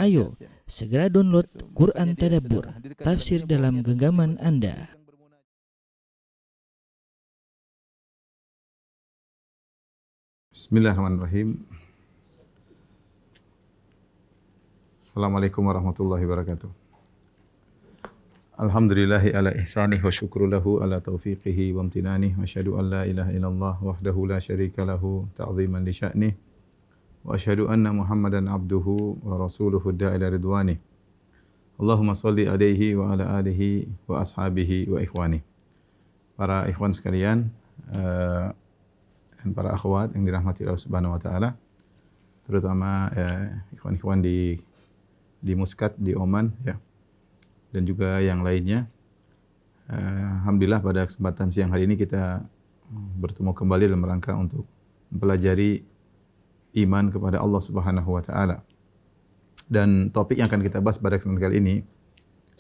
Ayo, segera download Quran Tadabbur, tafsir dalam genggaman Anda. Bismillahirrahmanirrahim. Assalamualaikum warahmatullahi wabarakatuh. Alhamdulillahi ala ihsanih wa syukru lahu ala taufiqihi wa amtinanih wa asyhadu an la ilaha illallah wahdahu la syarika lahu ta'ziman li sya'nih wa asyhadu anna Muhammadan abduhu wa rasuluhu da'ila ridwanih. Allahumma salli alaihi wa ala alihi wa ashabihi wa ikhwani. Para ikhwan sekalian dan para akhwat yang dirahmati Allah Subhanahu wa taala, terutama ikhwan-ikhwan di Muscat di Oman ya, dan juga yang lainnya. Alhamdulillah pada kesempatan siang hari ini kita bertemu kembali dalam rangka untuk mempelajari iman kepada Allah Subhanahu wa taala. Dan topik yang akan kita bahas pada kesempatan kali ini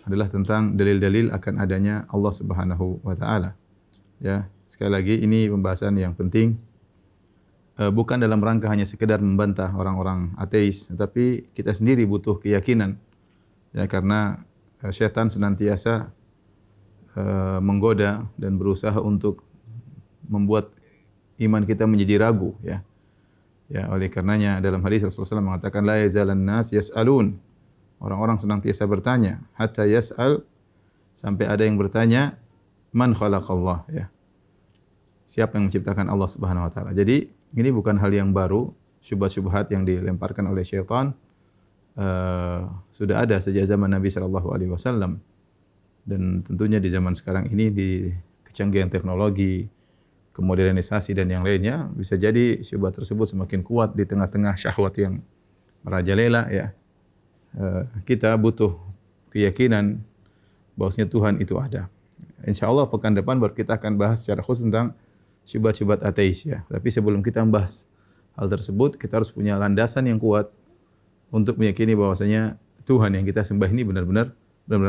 adalah tentang dalil-dalil akan adanya Allah Subhanahu wa taala. Ya, sekali lagi ini pembahasan yang penting, bukan dalam rangka hanya sekedar membantah orang-orang ateis, tetapi kita sendiri butuh keyakinan. Ya, karena syaitan senantiasa menggoda dan berusaha untuk membuat iman kita menjadi ragu ya. Ya, oleh karenanya dalam hadis Rasulullah SAW mengatakan la yazalan nas yas'alun. Orang-orang senantiasa bertanya, hatta yas'al, sampai ada yang bertanya, man khalaqallah ya. Siapa yang menciptakan Allah Subhanahu wa taala. Jadi ini bukan hal yang baru, syubhat-syubhat yang dilemparkan oleh syaitan sudah ada sejak zaman Nabi sallallahu alaihi wasallam. Dan tentunya di zaman sekarang ini di kecanggihan teknologi, kemodernisasi dan yang lainnya, bisa jadi syubhat tersebut semakin kuat di tengah-tengah syahwat yang merajalela ya. Kita butuh keyakinan bahwasanya Tuhan itu ada. Insyaallah pekan depan baru kita akan bahas secara khusus tentang syubhat-syubhat ateis ya. Tapi sebelum kita membahas hal tersebut, kita harus punya landasan yang kuat untuk meyakini bahwasanya Tuhan yang kita sembah ini benar-benar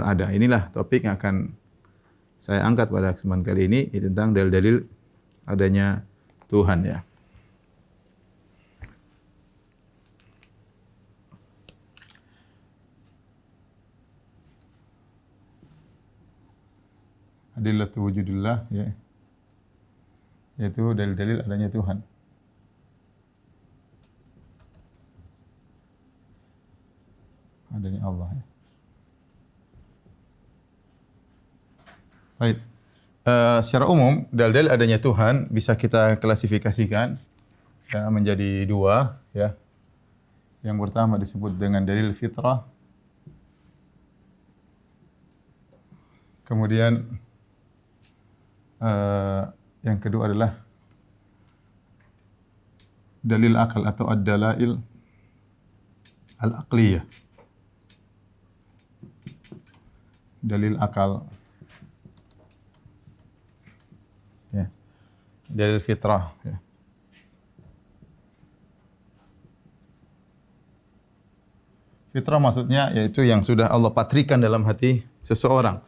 ada. Inilah topik yang akan saya angkat pada kesempatan kali ini, tentang dalil-dalil adanya Tuhan ya. Adillatu wujudillah ya. Yaitu dalil-dalil adanya Tuhan. Adanya Allah ya. Baik. Secara umum, dalil adanya Tuhan bisa kita klasifikasikan ya, menjadi dua ya. Yang pertama disebut dengan dalil fitrah. Kemudian yang kedua adalah dalil akal atau ad-dalail al-aqliyah. Dalil akal ya. Dalil fitrah ya. Fitrah maksudnya yaitu yang sudah Allah patrikan dalam hati seseorang.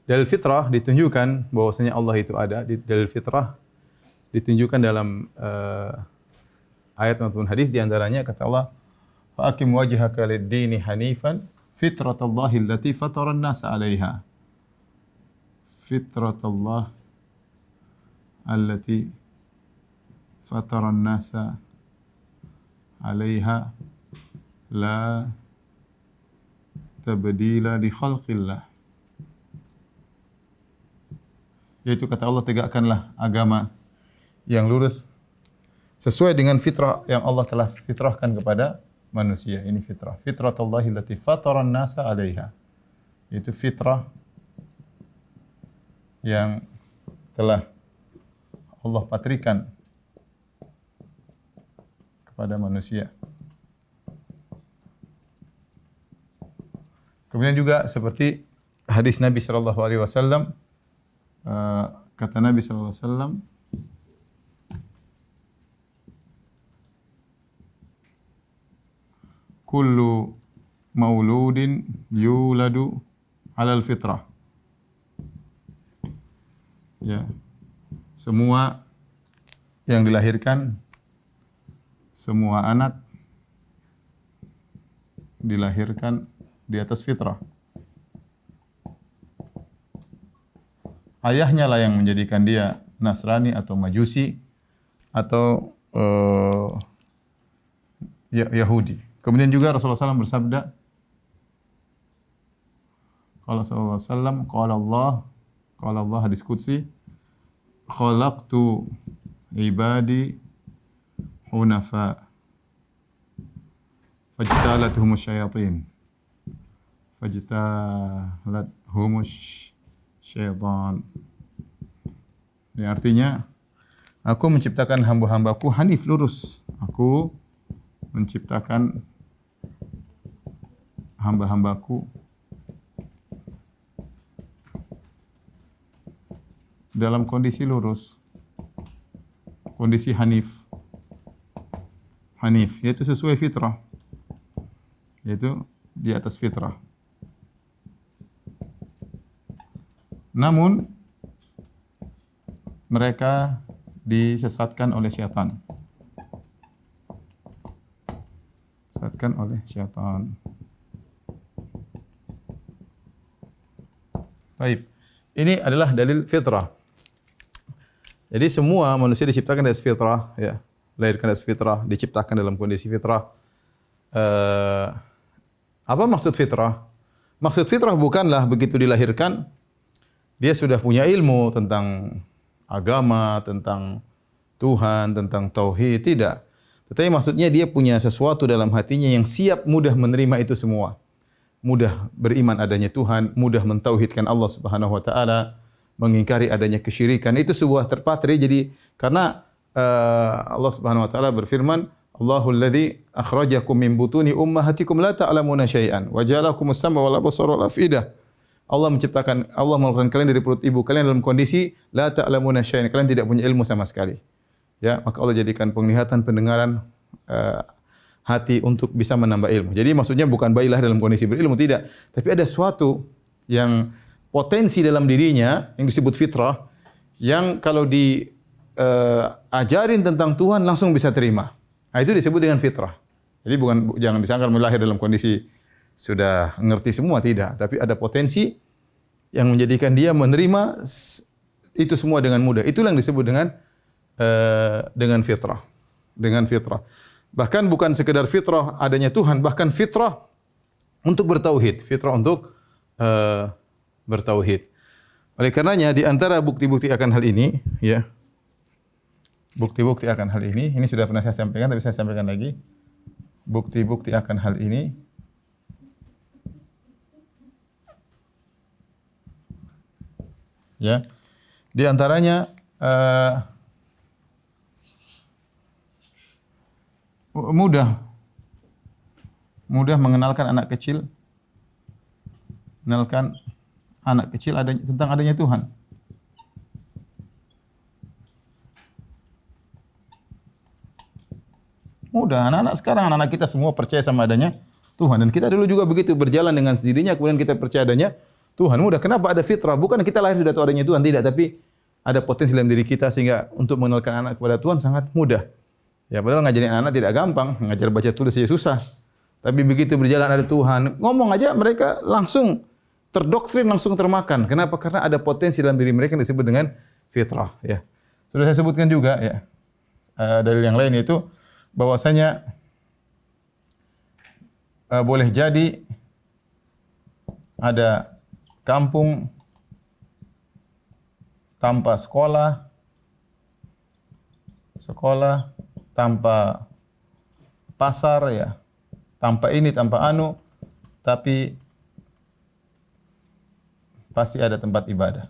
Dalil fitrah ditunjukkan bahwasanya Allah itu ada. Dalil fitrah ditunjukkan dalam ayat maupun hadis, di antaranya kata Allah, fa aqim wajhaka lid-dini hanifan fitratallahi allati fatara an-nasa 'alaiha. Fitratallah allati fatara an-nasa 'alaiha la tabdila li khalqillah. Yaitu kata Allah, tegakkanlah agama yang lurus sesuai dengan fitrah yang Allah telah fitrahkan kepada manusia. Ini fitrah. Fitratallahi allati fatara an-nasa 'alaiha. Itu fitrah yang telah Allah patrikan kepada manusia. Kemudian juga seperti hadis Nabi sallallahu alaihi wasallam, kata Nabi sallallahu alaihi wasallam, kullu mauludin yuladu alal fitrah. Ya. Semua yang dilahirkan, semua anak dilahirkan di atas fitrah. Ayahnya lah yang menjadikan dia Nasrani atau Majusi atau Yahudi. Kemudian juga Rasulullah SAW bersabda, kalau Rasulullah SAW, qala Allah hadis qudsi, khalaqtu ibadi hunafa fajtalathum syayatin fajtalathum syaitan. Ini artinya, aku menciptakan hamba-hambaku hanif, lurus. Aku menciptakan hamba-hambaku dalam kondisi lurus, kondisi hanif. Hanif, yaitu sesuai fitrah, yaitu di atas fitrah. Namun mereka disesatkan oleh syaitan. Disesatkan oleh syaitan. Baik. Ini adalah dalil fitrah. Jadi semua manusia diciptakan dari fitrah, ya. Dilahirkan dari fitrah, diciptakan dalam kondisi fitrah. Apa maksud fitrah? Maksud fitrah bukanlah begitu dilahirkan dia sudah punya ilmu tentang agama, tentang Tuhan, tentang tauhid, tidak. Tetapi maksudnya dia punya sesuatu dalam hatinya yang siap mudah menerima itu semua. Mudah beriman adanya Tuhan, mudah mentauhidkan Allah Subhanahu wa taala, mengingkari adanya kesyirikan. Itu sebuah terpatri. Jadi karena Allah Subhanahu wa taala berfirman, Allahul ladzi akhrajakum min butuni ummahatikum la ta'lamuna syai'an wa ja'alakumus sam'a wal absara wal afidah. Allah mengeluarkan kalian dari perut ibu kalian dalam kondisi la ta'lamuna syai'an, kalian tidak punya ilmu sama sekali. Ya, maka Allah jadikan penglihatan, pendengaran, hati untuk bisa menambah ilmu. Jadi maksudnya bukan bayi lahir dalam kondisi berilmu, tidak, tapi ada sesuatu yang potensi dalam dirinya yang disebut fitrah, yang kalau diajarin tentang Tuhan langsung bisa terima. Nah, itu disebut dengan fitrah. Jadi jangan disangka lahir dalam kondisi sudah ngerti semua, tidak, tapi ada potensi yang menjadikan dia menerima itu semua dengan mudah. Itulah yang disebut dengan fitrah. Dengan fitrah. Bahkan bukan sekedar fitrah adanya Tuhan, bahkan fitrah untuk bertauhid, fitrah untuk bertauhid. Oleh karenanya di antara bukti-bukti akan hal ini, ya. Bukti-bukti akan hal ini sudah pernah saya sampaikan, tapi saya sampaikan lagi. Bukti-bukti akan hal ini ya. Di antaranya mudah mengenalkan anak kecil tentang adanya Tuhan. Mudah, anak-anak sekarang, anak-anak kita semua percaya sama adanya Tuhan. Dan kita dulu juga begitu, berjalan dengan sendirinya, kemudian kita percaya adanya Tuhan. Mudah, kenapa? Ada fitrah. Bukan kita lahir sudah tahu adanya Tuhan, tidak. Tapi ada potensi dalam diri kita, sehingga untuk mengenalkan anak kepada Tuhan sangat mudah. Ya, padahal ngajarin anak tidak gampang, ngajar baca tulis saja susah. Tapi begitu berjalan ada Tuhan, ngomong aja mereka langsung terdoktrin, langsung termakan. Kenapa? Karena ada potensi dalam diri mereka yang disebut dengan fitrah. Ya, sudah saya sebutkan juga, ya. Dalil yang lain itu bahwasanya boleh jadi ada kampung tanpa sekolah tanpa pasar, ya, tanpa ini, tanpa anu, tapi pasti ada tempat ibadah.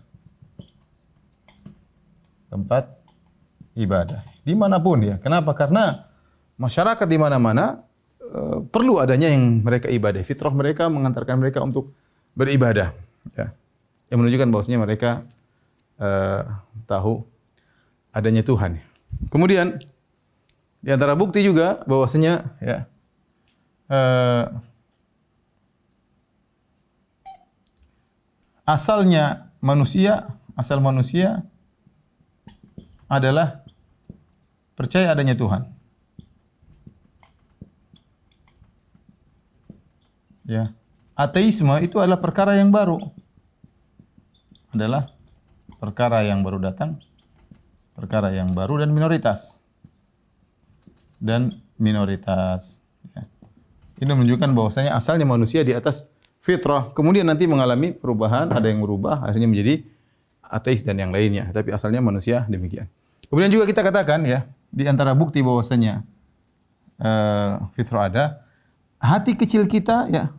Tempat ibadah dimanapun, ya. Kenapa? Karena masyarakat di mana-mana perlu adanya yang mereka ibadah. Fitrah mereka mengantarkan mereka untuk beribadah, ya. Yang menunjukkan bahwasanya mereka tahu adanya Tuhan. Kemudian di antara bukti juga bahwasanya, ya, asal manusia adalah percaya adanya Tuhan. Ya. Ateisme itu adalah perkara yang baru. Adalah perkara yang baru datang, perkara yang baru dan minoritas. Dan minoritas. Ya. Ini menunjukkan bahwasanya asalnya manusia di atas fitrah, kemudian nanti mengalami perubahan, ada yang berubah, akhirnya menjadi ateis dan yang lainnya. Tapi asalnya manusia demikian. Kemudian juga kita katakan ya, di antara bukti bahwasanya fitrah ada, hati kecil kita ya,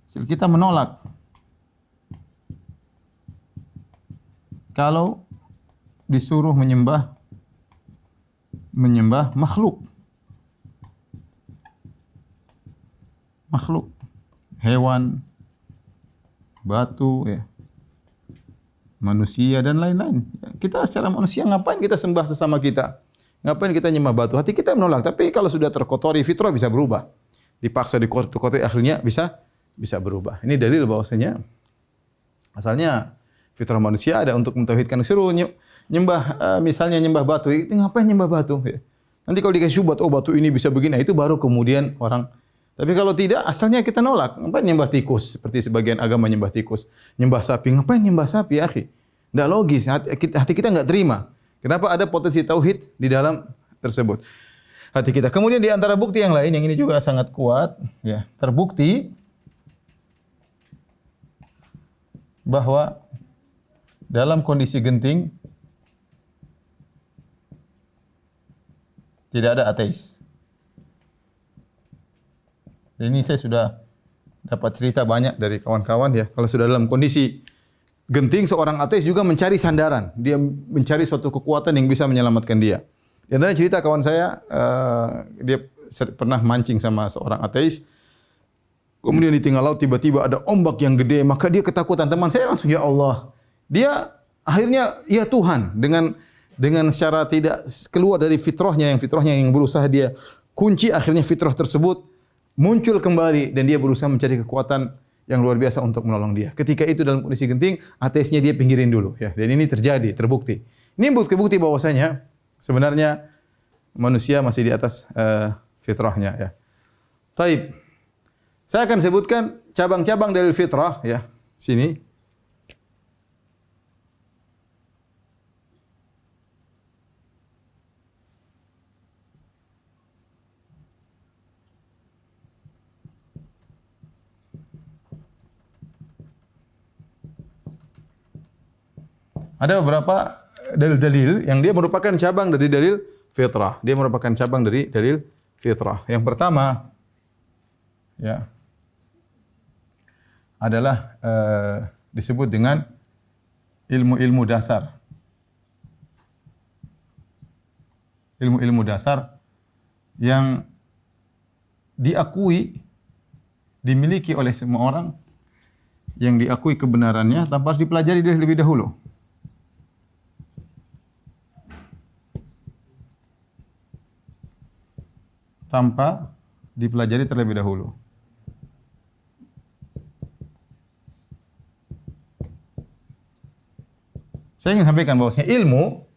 kecil kita menolak kalau disuruh menyembah makhluk. Makhluk, hewan, batu, ya, manusia dan lain-lain. Kita secara manusia ngapain kita sembah sesama kita? Ngapain kita nyembah batu? Hati kita menolak. Tapi kalau sudah terkotori, fitrah bisa berubah. Dipaksa dikotori, akhirnya bisa berubah. Ini dalil bahwasanya asalnya fitrah manusia ada untuk mentauhidkan. Suruh nyembah, misalnya nyembah batu. Ngapain nyembah batu? Ya. Nanti kalau dikasih syubhat, oh batu ini bisa begini, itu baru kemudian orang. Tapi kalau tidak, asalnya kita nolak. Ngapain nyembah tikus? Seperti sebagian agama nyembah tikus. Nyembah sapi. Ngapain nyembah sapi, akhi? Tidak logis. Hati kita nggak terima. Kenapa ada potensi tauhid di dalam tersebut? Hati kita. Kemudian di antara bukti yang lain, yang ini juga sangat kuat, ya, terbukti bahwa dalam kondisi genting tidak ada ateis. Ini saya sudah dapat cerita banyak dari kawan-kawan ya. Kalau sudah dalam kondisi genting, seorang ateis juga mencari sandaran. Dia mencari suatu kekuatan yang bisa menyelamatkan dia. Di antara cerita kawan saya, dia pernah mancing sama seorang ateis. Kemudian di tengah laut tiba-tiba ada ombak yang gede, maka dia ketakutan. Teman saya langsung, ya Allah. Dia akhirnya, ya Tuhan, dengan secara tidak keluar dari fitrahnya yang berusaha dia kunci, akhirnya fitrah tersebut muncul kembali dan dia berusaha mencari kekuatan yang luar biasa untuk menolong dia. Ketika itu dalam kondisi genting, ateisnya dia pinggirin dulu ya. Dan ini terjadi, terbukti. Ini bukti bahwasanya sebenarnya manusia masih di atas fitrahnya ya. Taib. Saya akan sebutkan cabang-cabang dari fitrah ya. Sini. Ada beberapa dalil-dalil yang dia merupakan cabang dari dalil fitrah. Dia merupakan cabang dari dalil fitrah. Yang pertama ya adalah disebut dengan ilmu-ilmu dasar. Ilmu-ilmu dasar yang diakui, dimiliki oleh semua orang, yang diakui kebenarannya tanpa harus dipelajari lebih dahulu. Tanpa dipelajari terlebih dahulu. Saya ingin sampaikan bahwasanya ilmu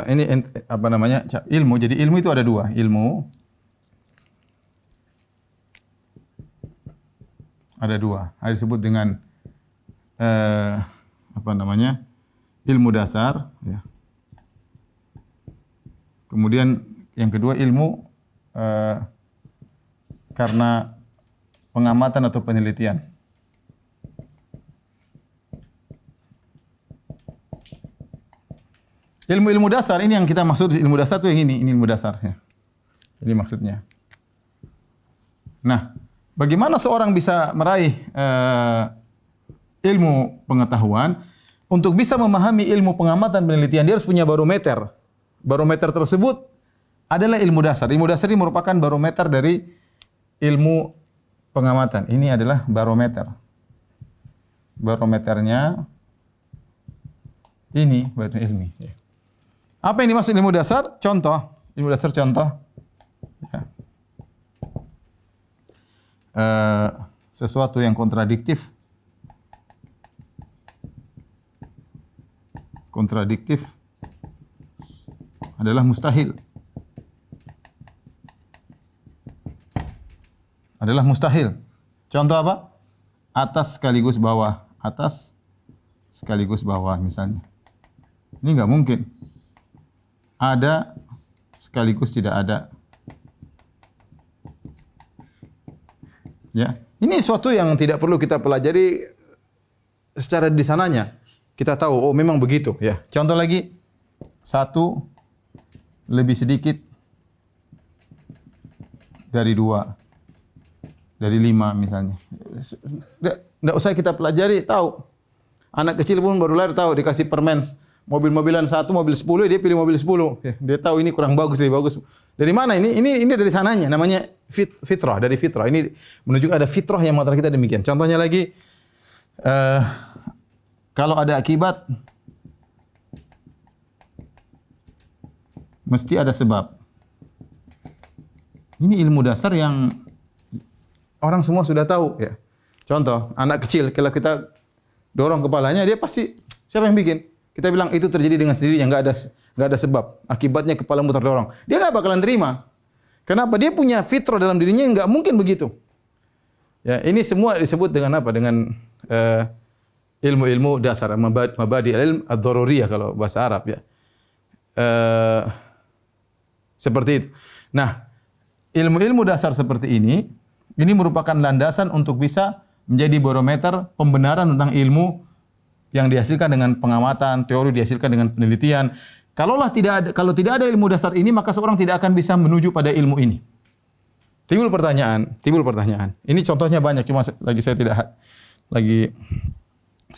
ini apa namanya? Ilmu. Jadi ilmu itu ada dua. Ilmu ada dua. Ada disebut dengan apa namanya? Ilmu dasar. Ya. Kemudian yang kedua ilmu karena pengamatan atau penelitian. Ilmu-ilmu dasar ini yang kita maksud, ilmu dasar itu yang ini ilmu dasar ya. Ini maksudnya. Nah, bagaimana seorang bisa meraih ilmu pengetahuan? Untuk bisa memahami ilmu pengamatan penelitian, dia harus punya barometer. Barometer tersebut adalah ilmu dasar. Ilmu dasar ini merupakan barometer dari ilmu pengamatan. Ini adalah barometer. Barometernya ini barometer ilmi. Apa yang dimaksud ilmu dasar? Contoh. Ilmu dasar contoh. Ya. Sesuatu yang kontradiktif. Kontradiktif adalah mustahil. adalah mustahil. Contoh apa? Atas sekaligus bawah. Atas sekaligus bawah misalnya. Ini enggak mungkin. Ada sekaligus tidak ada. Ya, ini suatu yang tidak perlu kita pelajari secara di sananya. Kita tahu, oh memang begitu. Ya, contoh lagi, 1 lebih sedikit dari 2, dari 5 misalnya. Tidak usah kita pelajari, tahu. Anak kecil pun baru lahir tahu, dikasih permen mobil-mobilan 1, mobil 10, dia pilih mobil 10. Ya, dia tahu ini kurang bagus, lebih bagus. Dari mana ini? Ini dari sananya, namanya fitrah, dari fitrah. Ini menunjukkan ada fitrah yang mengatakan kita demikian. Contohnya lagi, kalau ada akibat, mesti ada sebab. Ini ilmu dasar yang orang semua sudah tahu. Ya. Contoh, anak kecil, kalau kita dorong kepalanya, dia pasti, siapa yang bikin? Kita bilang itu terjadi dengan sendirinya, nggak ada sebab. Akibatnya kepalamu terdorong. Dia nggak bakalan terima. Kenapa? Dia punya fitrah dalam dirinya yang nggak mungkin begitu. Ya, ini semua disebut dengan apa? Dengan ilmu-ilmu dasar, mabadi ilm ad-daruriyah kalau bahasa Arab ya. Seperti itu. Nah, ilmu-ilmu dasar seperti ini merupakan landasan untuk bisa menjadi barometer pembenaran tentang ilmu yang dihasilkan dengan pengamatan, teori dihasilkan dengan penelitian. Kalau tidak ada ilmu dasar ini, maka seorang tidak akan bisa menuju pada ilmu ini. Timbul pertanyaan. Ini contohnya banyak, cuma saya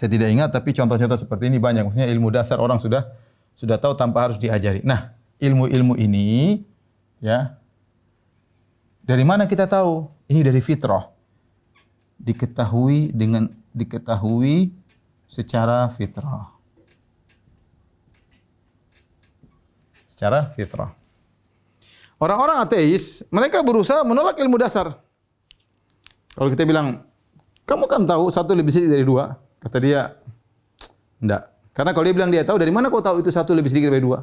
tidak ingat, tapi contoh-contoh seperti ini banyak. Maksudnya ilmu dasar orang sudah tahu tanpa harus diajari. Nah, ilmu-ilmu ini, ya, dari mana kita tahu? Ini dari fitrah. Diketahui secara fitrah. Secara fitrah. Orang-orang ateis, mereka berusaha menolak ilmu dasar. Kalau kita bilang, kamu kan tahu 1 lebih sedikit dari 2. Kata dia, enggak. Karena kalau dia bilang dia tahu, dari mana kau tahu itu 1 lebih sedikit dari 2?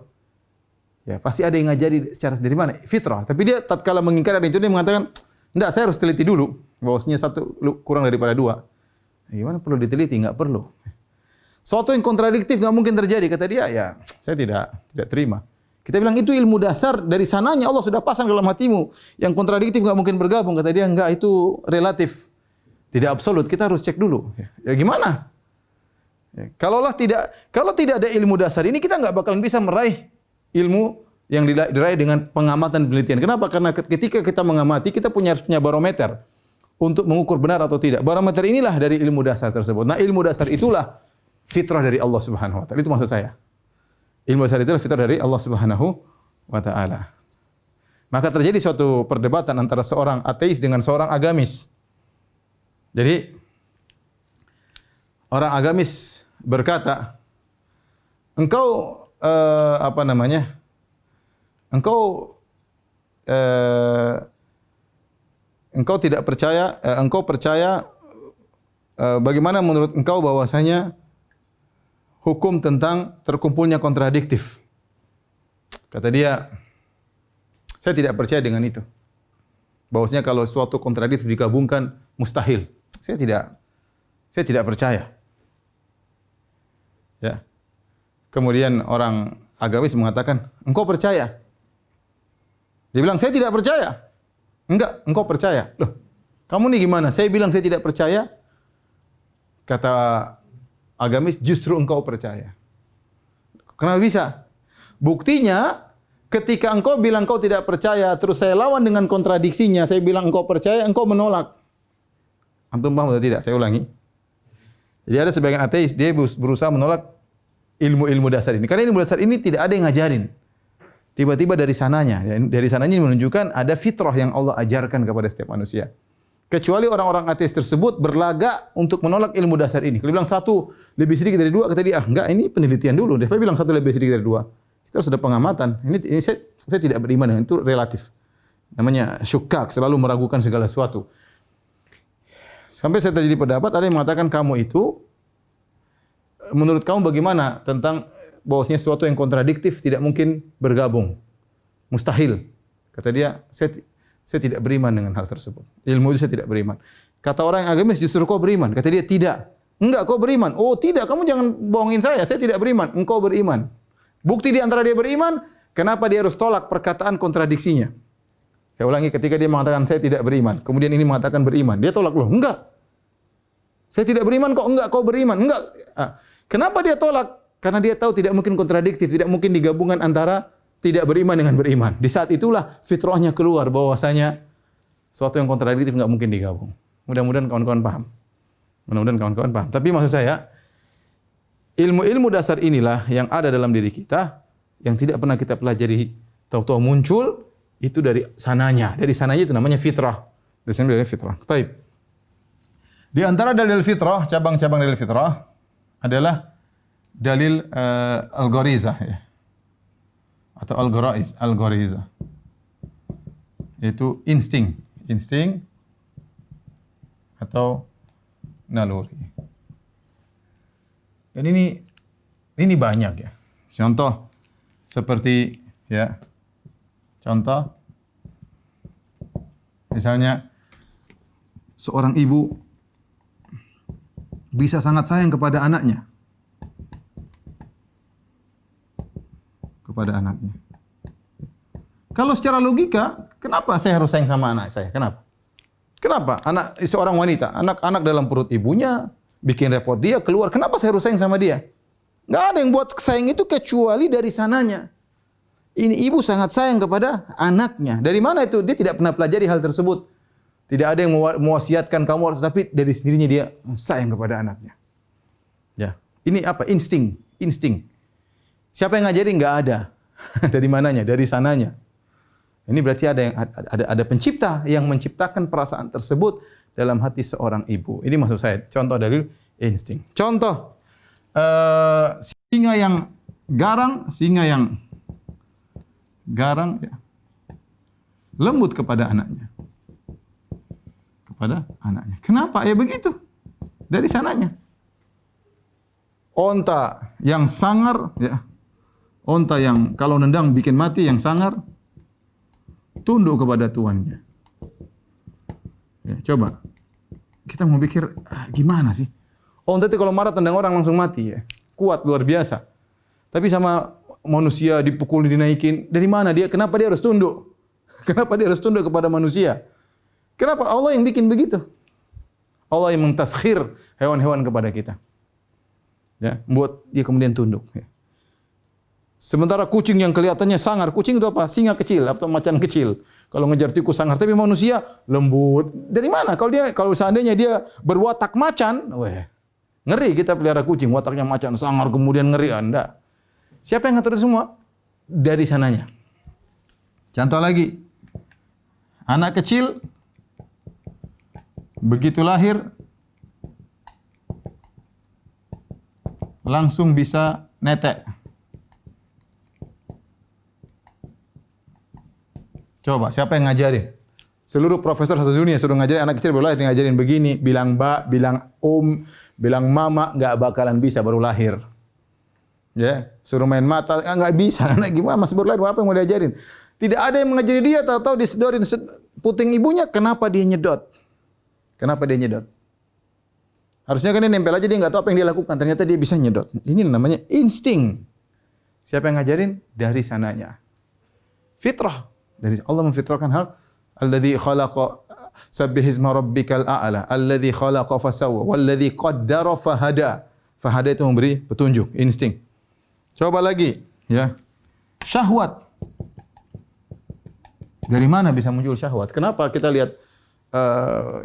Ya, pasti ada yang ngajari secara dari mana? Fitrah. Tapi dia tatkala mengingkari itu, dia mengatakan, enggak, saya harus teliti dulu. Bahwasanya 1 kurang daripada 2. Gimana perlu diteliti? Enggak perlu. Suatu yang kontradiktif enggak mungkin terjadi. Kata dia, ya saya tidak terima. Kita bilang itu ilmu dasar, dari sananya Allah sudah pasang dalam hatimu. Yang kontradiktif enggak mungkin bergabung. Kata dia, enggak, itu relatif. Tidak absolut, kita harus cek dulu. Ya gimana? Ya, kalau tidak ada ilmu dasar ini, kita enggak bakalan bisa meraih ilmu yang diraih dengan pengamatan dan penelitian. Kenapa? Karena ketika kita mengamati, kita harus punya barometer untuk mengukur benar atau tidak. Barometer inilah dari ilmu dasar tersebut. Nah, ilmu dasar itulah fitrah dari Allah Subhanahu wa taala. Itu maksud saya. Ilmu dasar itulah fitrah dari Allah Subhanahu wa taala. Maka terjadi suatu perdebatan antara seorang ateis dengan seorang agamis. Jadi orang agamis berkata, engkau engkau tidak percaya, engkau percaya, bagaimana menurut engkau bahwasanya hukum tentang terkumpulnya kontradiktif? Kata dia, saya tidak percaya dengan itu. Bahwasanya kalau suatu kontradiktif digabungkan mustahil. Saya tidak percaya. Ya. Kemudian orang agamis mengatakan, engkau percaya? Dia bilang, saya tidak percaya. Enggak, engkau percaya. Loh, kamu nih gimana? Saya bilang saya tidak percaya. Kata agamis, justru engkau percaya. Kenapa bisa? Buktinya, ketika engkau bilang engkau tidak percaya, terus saya lawan dengan kontradiksinya, saya bilang engkau percaya, engkau menolak. Antum paham atau tidak? Saya ulangi. Jadi ada sebagian ateis, dia berusaha menolak ilmu-ilmu dasar ini. Karena ilmu dasar ini tidak ada yang ngajarin. Tiba-tiba dari sananya. Dari sananya menunjukkan ada fitrah yang Allah ajarkan kepada setiap manusia. Kecuali orang-orang ateis tersebut berlagak untuk menolak ilmu dasar ini. Kalau bilang 1 lebih sedikit dari 2, kata dia, enggak, ini penelitian dulu. Dia bilang 1 lebih sedikit dari 2. Kita harus ada pengamatan. Ini saya tidak beriman dengan itu, relatif. Namanya syukkak, selalu meragukan segala sesuatu. Sampai saya terjadi pendapat, ada yang mengatakan kamu itu, menurut kamu bagaimana tentang bahwasanya sesuatu yang kontradiktif tidak mungkin bergabung. Mustahil. Kata dia, saya tidak beriman dengan hal tersebut. Ilmu itu saya tidak beriman. Kata orang yang agamis, justru kau beriman. Kata dia, tidak. Enggak, kau beriman. Oh tidak, kamu jangan bohongin saya tidak beriman. Engkau beriman. Bukti di antara dia beriman, kenapa dia harus tolak perkataan kontradiksinya? Saya ulangi, ketika dia mengatakan saya tidak beriman, kemudian ini mengatakan beriman, dia tolak loh, enggak. Saya tidak beriman kok, enggak, kau beriman, enggak. Kenapa dia tolak? Karena dia tahu tidak mungkin kontradiktif, tidak mungkin digabungkan antara tidak beriman dengan beriman. Di saat itulah fitrahnya keluar bahwasanya sesuatu yang kontradiktif enggak mungkin digabung. Mudah-mudahan kawan-kawan paham. Tapi maksud saya, ilmu-ilmu dasar inilah yang ada dalam diri kita, yang tidak pernah kita pelajari, tahu-tahu muncul, itu dari sananya. Dari sananya itu namanya fitrah. Dari sana dari fitrah. Taib. Di antara dalil fitrah, cabang-cabang dalil fitrah adalah dalil al-gharizah ya. Atau al-gharizah. Itu insting atau naluri. Dan ini banyak ya. Contoh seperti ya. Contoh misalnya seorang ibu bisa sangat sayang kepada anaknya. Kalau secara logika, kenapa saya harus sayang sama anak saya? Kenapa? Anak seorang wanita, anak dalam perut ibunya bikin repot dia keluar. Kenapa saya harus sayang sama dia? Enggak ada yang buat sayang itu kecuali dari sananya. Ini ibu sangat sayang kepada anaknya. Dari mana itu? Dia tidak pernah pelajari hal tersebut. Tidak ada yang mewasiatkan kamu harus, tapi dari sendirinya dia sayang kepada anaknya. Ya, ini apa? Insting. Siapa yang ngajarin? Enggak ada. Dari mananya? Dari sananya. Ini berarti ada pencipta yang menciptakan perasaan tersebut dalam hati seorang ibu. Ini maksud saya. Contoh dari insting. Contoh singa yang garang ya, lembut kepada anaknya. Kenapa? Ya begitu. Dari sananya. Onta yang sangar ya. Onta yang kalau nendang bikin mati, yang sangar tunduk kepada tuannya. Ya, coba kita mau pikir gimana sih? Onta itu kalau marah tendang orang langsung mati ya. Kuat luar biasa. Tapi sama manusia dipukul, dinaikin, dari mana dia? Kenapa dia harus tunduk? Kenapa dia harus tunduk kepada manusia? Kenapa? Allah yang bikin begitu. Allah yang mentaskhir hewan-hewan kepada kita. Ya, membuat dia kemudian tunduk ya. Sementara kucing yang kelihatannya sangar, kucing itu apa? Singa kecil atau macan kecil. Kalau ngejar tikus sangar, tapi manusia lembut. Dari mana? Kalau seandainya dia berwatak macan, ngeri kita pelihara kucing, wataknya macan sangar kemudian ngeri Anda. Siapa yang ngatur itu semua? Dari sananya. Contoh lagi. Anak kecil begitu lahir langsung bisa netek. Coba, siapa yang ngajarin? Seluruh profesor satu dunia suruh ngajarin anak kecil baru lahir, ngajarin begini, bilang mbak, bilang bilang mama, enggak bakalan bisa baru lahir. Ya, suruh main mata, enggak bisa. Anak gimana masih baru lahir, apa yang mau diajarin? Tidak ada yang mengajari dia, tahu-tahu disedorin puting ibunya, kenapa dia nyedot? Harusnya kan dia nempel aja, dia enggak tahu apa yang dia lakukan, ternyata dia bisa nyedot. Ini namanya insting. Siapa yang ngajarin? Dari sananya. Fitrah. Dari Allah memfitrahkan hal alladzi khalaqa sabbihisma rabbikal a'la alladzi khalaqa fasawwa walladzi qaddara fahada. Fahada itu memberi petunjuk, insting. Coba lagi, ya. Syahwat. Dari mana bisa muncul syahwat? Kenapa kita lihat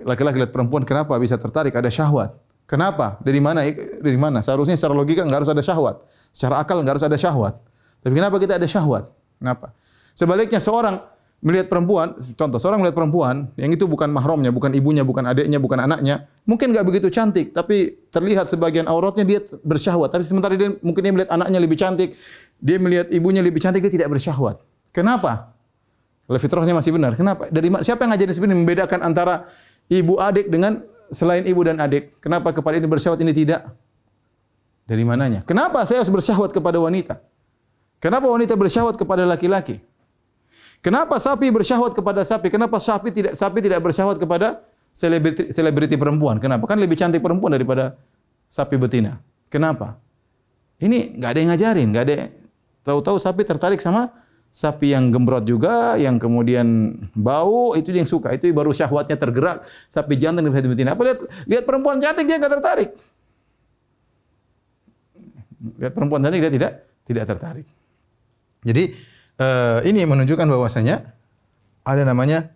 laki-laki lihat perempuan kenapa bisa tertarik, ada syahwat? Kenapa? Dari mana? Seharusnya secara logika enggak harus ada syahwat. Secara akal enggak harus ada syahwat. Tapi kenapa kita ada syahwat? Kenapa? Sebaliknya seorang melihat perempuan, contoh seorang melihat perempuan yang itu bukan mahramnya, bukan ibunya, bukan adiknya, bukan anaknya, mungkin enggak begitu cantik, tapi terlihat sebagian auratnya dia bersyahwat. Tapi sementara dia melihat anaknya lebih cantik, dia melihat ibunya lebih cantik, dia tidak bersyahwat. Kenapa? Kalau fitrahnya masih benar. Kenapa? Siapa yang ngajarin sebenarnya membedakan antara ibu adik dengan selain ibu dan adik? Kenapa kepada ini bersyahwat, ini tidak? Dari mananya? Kenapa saya harus bersyahwat kepada wanita? Kenapa wanita bersyahwat kepada laki-laki? Kenapa sapi bersyahwat kepada sapi? Kenapa sapi tidak bersyahwat kepada selebriti perempuan? Kenapa? Kan lebih cantik perempuan daripada sapi betina. Kenapa? Ini nggak ada yang ngajarin, nggak ada. Tahu-tahu sapi tertarik sama sapi yang gembrot juga, yang kemudian bau, itu dia yang suka. Itu baru syahwatnya tergerak. Sapi jantan dan sapi betina. Apa lihat perempuan cantik dia nggak tertarik. Lihat perempuan cantik dia tidak tertarik. Jadi ini menunjukkan bahwasanya ada namanya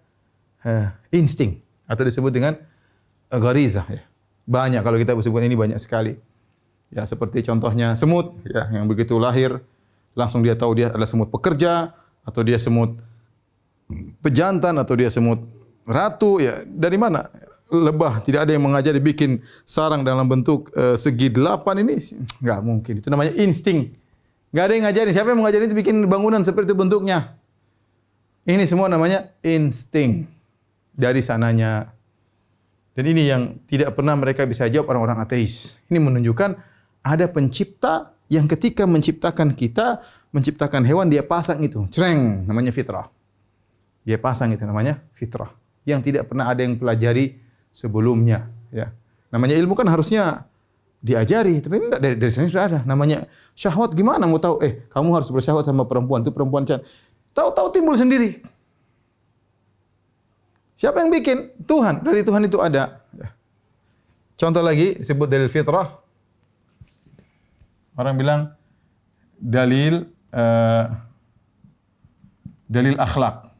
insting atau disebut dengan gharizah. Ya. Banyak kalau kita sebut ini banyak sekali. Ya seperti contohnya semut, ya yang begitu lahir langsung dia tahu dia adalah semut pekerja atau dia semut pejantan atau dia semut ratu. Ya dari mana? Lebah, tidak ada yang mengajari bikin sarang dalam bentuk segi 8 ini nggak mungkin. Itu namanya insting. Nggak ada yang ngajarin. Siapa yang mengajarin itu bikin bangunan seperti itu bentuknya? Ini semua namanya insting dari sananya. Dan ini yang tidak pernah mereka bisa jawab orang-orang ateis. Ini menunjukkan ada pencipta yang ketika menciptakan kita, menciptakan hewan, dia pasang itu. Cereng, namanya fitrah. Dia pasang itu namanya fitrah. Yang tidak pernah ada yang pelajari sebelumnya. Ya. Namanya ilmu kan harusnya diajari, tapi enggak, dari sini sudah ada. Namanya syahwat gimana mau tahu? Kamu harus bersyahwat sama perempuan, itu perempuan cantik. Tahu-tahu timbul sendiri. Siapa yang bikin? Tuhan. Dari Tuhan itu ada. Ya. Contoh lagi disebut dalil fitrah. Orang bilang dalil akhlak.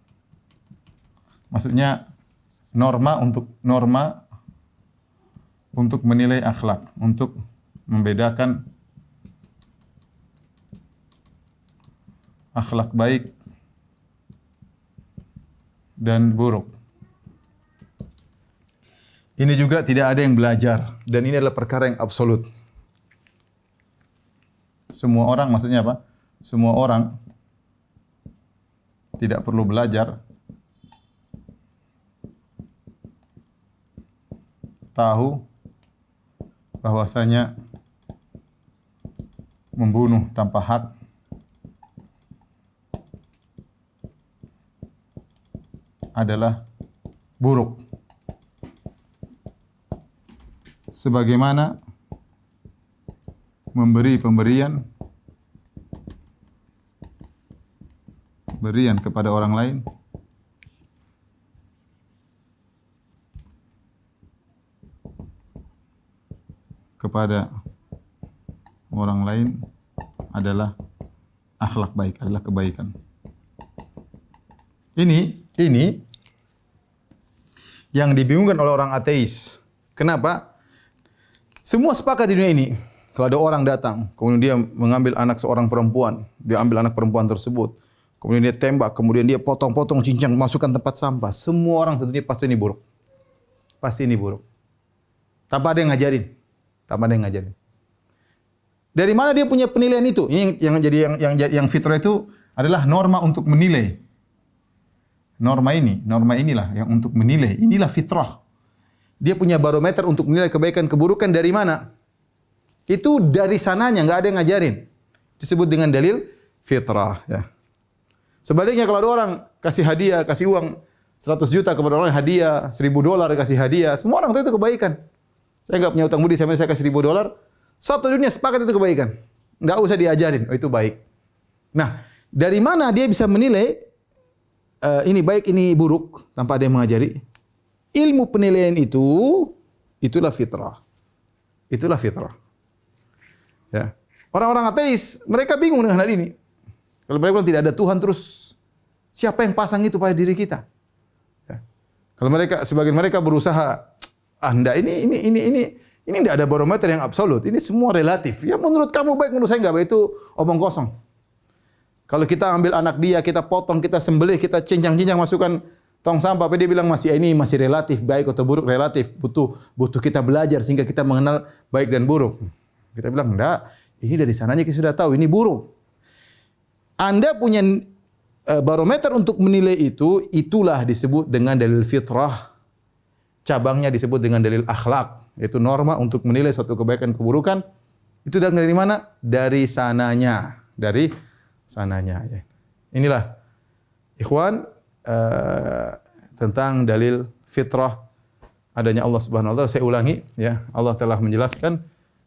Maksudnya norma untuk menilai akhlak, untuk membedakan akhlak baik dan buruk. Ini juga tidak ada yang belajar dan ini adalah perkara yang absolut. Semua orang, maksudnya apa? Semua orang tidak perlu belajar, tahu bahwasanya membunuh tanpa hak adalah buruk. Sebagaimana memberi pemberian kepada orang lain adalah akhlak baik, adalah kebaikan. Ini yang dibingungkan oleh orang ateis. Kenapa? Semua sepakat di dunia ini. Kalau ada orang datang, kemudian dia mengambil anak seorang perempuan, dia ambil anak perempuan tersebut, kemudian dia tembak, kemudian dia potong-potong, cincang, masukkan tempat sampah. Semua orang sedunia pasti ini buruk. Pasti ini buruk. Tanpa ada yang ngajarin. Dari mana dia punya penilaian itu? Ini yang fitrah itu adalah norma untuk menilai. Norma inilah yang untuk menilai. Inilah fitrah. Dia punya barometer untuk menilai kebaikan keburukan dari mana? Itu dari sananya, nggak ada yang ngajarin. Disebut dengan dalil fitrah. Ya. Sebaliknya kalau ada orang kasih hadiah, kasih uang 100 juta kepada orang hadiah, $1.000 kasih hadiah, semua orang tahu itu kebaikan. Saya nggak punya utang budi, saya kasih $1.000, satu dunia sepakat itu kebaikan. Nggak usah diajarin, itu baik. Nah, dari mana dia bisa menilai ini baik, ini buruk, tanpa ada yang mengajari? Ilmu penilaian itulah fitrah. Itulah fitrah. Ya. Orang-orang ateis, mereka bingung dengan hal ini. Kalau mereka bilang tidak ada Tuhan, terus siapa yang pasang itu pada diri kita? Ya. Kalau sebagian mereka berusaha, ini tidak ada barometer yang absolut. Ini semua relatif. Ya menurut kamu baik, menurut saya enggak baik, itu omong kosong. Kalau kita ambil anak dia, kita potong, kita sembelih, kita cincang-cincang masukkan tong sampah, apa dia bilang ini masih relatif, baik atau buruk relatif. Butuh kita belajar sehingga kita mengenal baik dan buruk. Kita bilang enggak, ini dari sananya kita sudah tahu ini buruk. Anda punya barometer untuk menilai itulah disebut dengan dalil fitrah. Cabangnya disebut dengan dalil akhlak, yaitu norma untuk menilai suatu kebaikan keburukan. Itu datang dari mana? Dari sananya, Ya. Inilah Ikhwan, tentang dalil fitrah adanya Allah Subhanahu wa taala saya ulangi ya. Allah telah menjelaskan,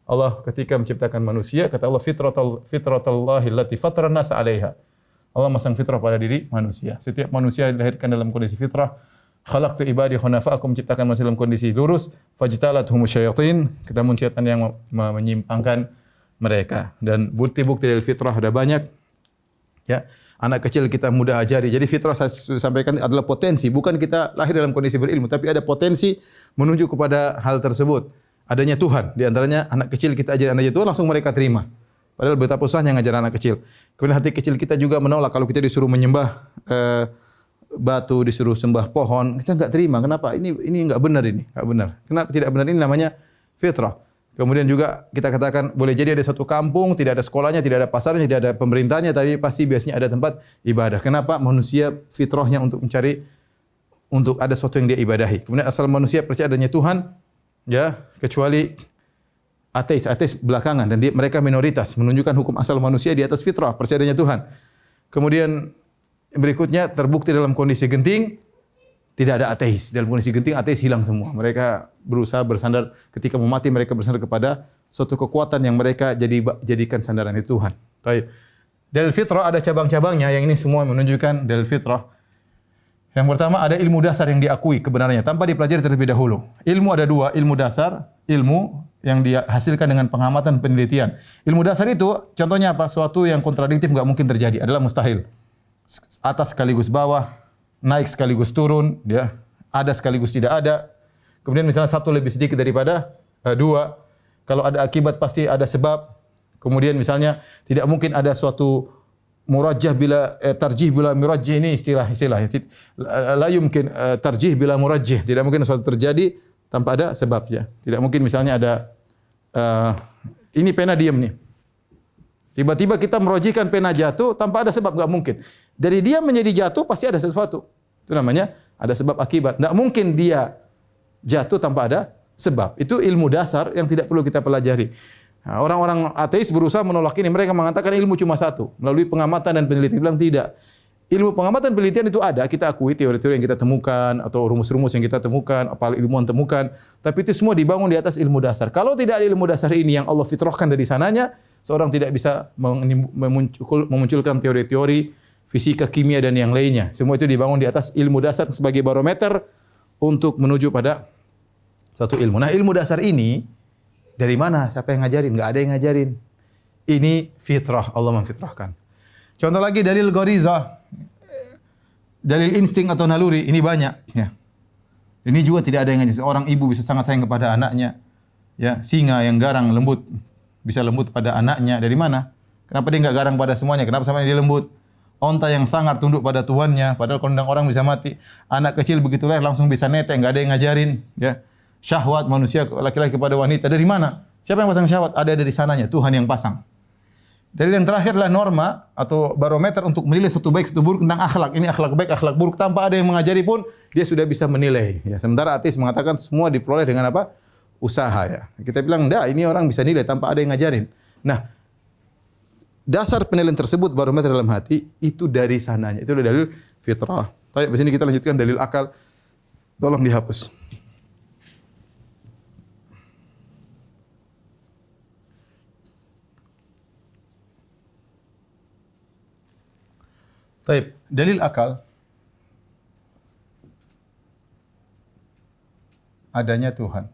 Allah ketika menciptakan manusia kata Allah fitratallahi allati fatara an-nasa 'alaiha. Allah masang fitrah pada diri manusia. Setiap manusia dilahirkan dalam kondisi fitrah. Khalaqtu ibadi hunafa, aku menciptakan manusia dalam kondisi lurus. Fajtalathum syayatin, namun syaitan yang menyimpangkan mereka. Dan bukti-bukti dari fitrah ada banyak. Ya, anak kecil kita mudah ajari. Jadi fitrah saya sudah sampaikan adalah potensi, bukan kita lahir dalam kondisi berilmu, tapi ada potensi menuju kepada hal tersebut. Adanya Tuhan. Di antaranya anak kecil kita ajari adanya Tuhan, langsung mereka terima. Padahal betapa susahnya ngajar anak kecil. Kemudian hati kecil kita juga menolak kalau kita disuruh menyembah batu, disuruh sembah pohon, kita enggak terima. Kenapa? Ini enggak benar ini, enggak benar. Kenapa tidak benar? Ini namanya fitrah. Kemudian juga kita katakan boleh jadi ada satu kampung, tidak ada sekolahnya, tidak ada pasarnya, tidak ada pemerintahnya, tapi pasti biasanya ada tempat ibadah. Kenapa? Manusia fitrahnya untuk mencari, untuk ada sesuatu yang dia ibadahi. Kemudian asal manusia percaya adanya Tuhan, ya, kecuali ateis belakangan dan mereka minoritas, menunjukkan hukum asal manusia di atas fitrah, percaya adanya Tuhan. Kemudian berikutnya terbukti dalam kondisi genting tidak ada ateis. Dalam kondisi genting ateis hilang semua. Mereka berusaha bersandar, ketika mau mati mereka bersandar kepada suatu kekuatan yang mereka jadikan sandaran itu Tuhan. Baik. Dalil fitrah ada cabang-cabangnya, yang ini semua menunjukkan dalil fitrah. Yang pertama ada ilmu dasar yang diakui kebenarannya tanpa dipelajari terlebih dahulu. Ilmu ada dua, ilmu dasar, ilmu yang dihasilkan dengan pengamatan penelitian. Ilmu dasar itu contohnya apa? Suatu yang kontradiktif enggak mungkin terjadi, adalah mustahil. Atas sekaligus bawah, naik sekaligus turun, ya. Ada sekaligus tidak ada. Kemudian misalnya satu lebih sedikit daripada dua. Kalau ada akibat pasti ada sebab. Kemudian misalnya tidak mungkin ada suatu murajjah bila tarjih bila murajjih, ini istilah. La yumkin tarjih bila murajjih. Tidak mungkin suatu terjadi tanpa ada sebabnya. Tidak mungkin misalnya ada ini pena diam nih. Tiba-tiba kita merojihkan pena jatuh tanpa ada sebab, enggak mungkin. Dari dia menjadi jatuh pasti ada sesuatu. Itu namanya ada sebab akibat. Enggak mungkin dia jatuh tanpa ada sebab. Itu ilmu dasar yang tidak perlu kita pelajari. Nah, orang-orang ateis berusaha menolak ini. Mereka mengatakan ilmu cuma satu, melalui pengamatan dan penelitian. Bilang tidak. Ilmu pengamatan penelitian itu ada, kita akui teori-teori yang kita temukan atau rumus-rumus yang kita temukan, apa ilmuwan temukan, tapi itu semua dibangun di atas ilmu dasar. Kalau tidak ada ilmu dasar ini yang Allah fitrahkan dari sananya, seorang tidak bisa memunculkan teori-teori fisika, kimia dan yang lainnya. Semua itu dibangun di atas ilmu dasar sebagai barometer untuk menuju pada suatu ilmu. Nah, ilmu dasar ini dari mana? Siapa yang ngajarin? Enggak ada yang ngajarin. Ini fitrah, Allah memfitrahkan. Contoh lagi dalil gharizah. Dalil insting atau naluri, ini banyak, ya. Ini juga tidak ada yang ngajarin. Seorang ibu bisa sangat sayang kepada anaknya. Ya, singa yang garang lembut bisa lembut pada anaknya. Dari mana? Kenapa dia enggak garang pada semuanya? Kenapa sama dia lembut? Onta yang sangar tunduk pada tuannya, padahal kondang orang bisa mati. Anak kecil begitu lahir langsung bisa netek, enggak ada yang ngajarin, ya. Syahwat manusia laki-laki kepada wanita dari mana? Siapa yang pasang syahwat? Ada dari sananya, Tuhan yang pasang. Dalil yang terakhir adalah norma atau barometer untuk menilai satu baik satu buruk tentang akhlak. Ini akhlak baik, akhlak buruk, tanpa ada yang mengajari pun dia sudah bisa menilai. Ya, sementara ateis mengatakan semua diperoleh dengan apa? Usaha, ya. Kita bilang enggak, ini orang bisa nilai tanpa ada yang ngajarin. Nah, dasar penilaian tersebut barometer dalam hati itu dari sananya. Itu dalil fitrah. Baik, di sini kita lanjutkan dalil akal. Tolong dihapus. Baik, dalil akal adanya Tuhan,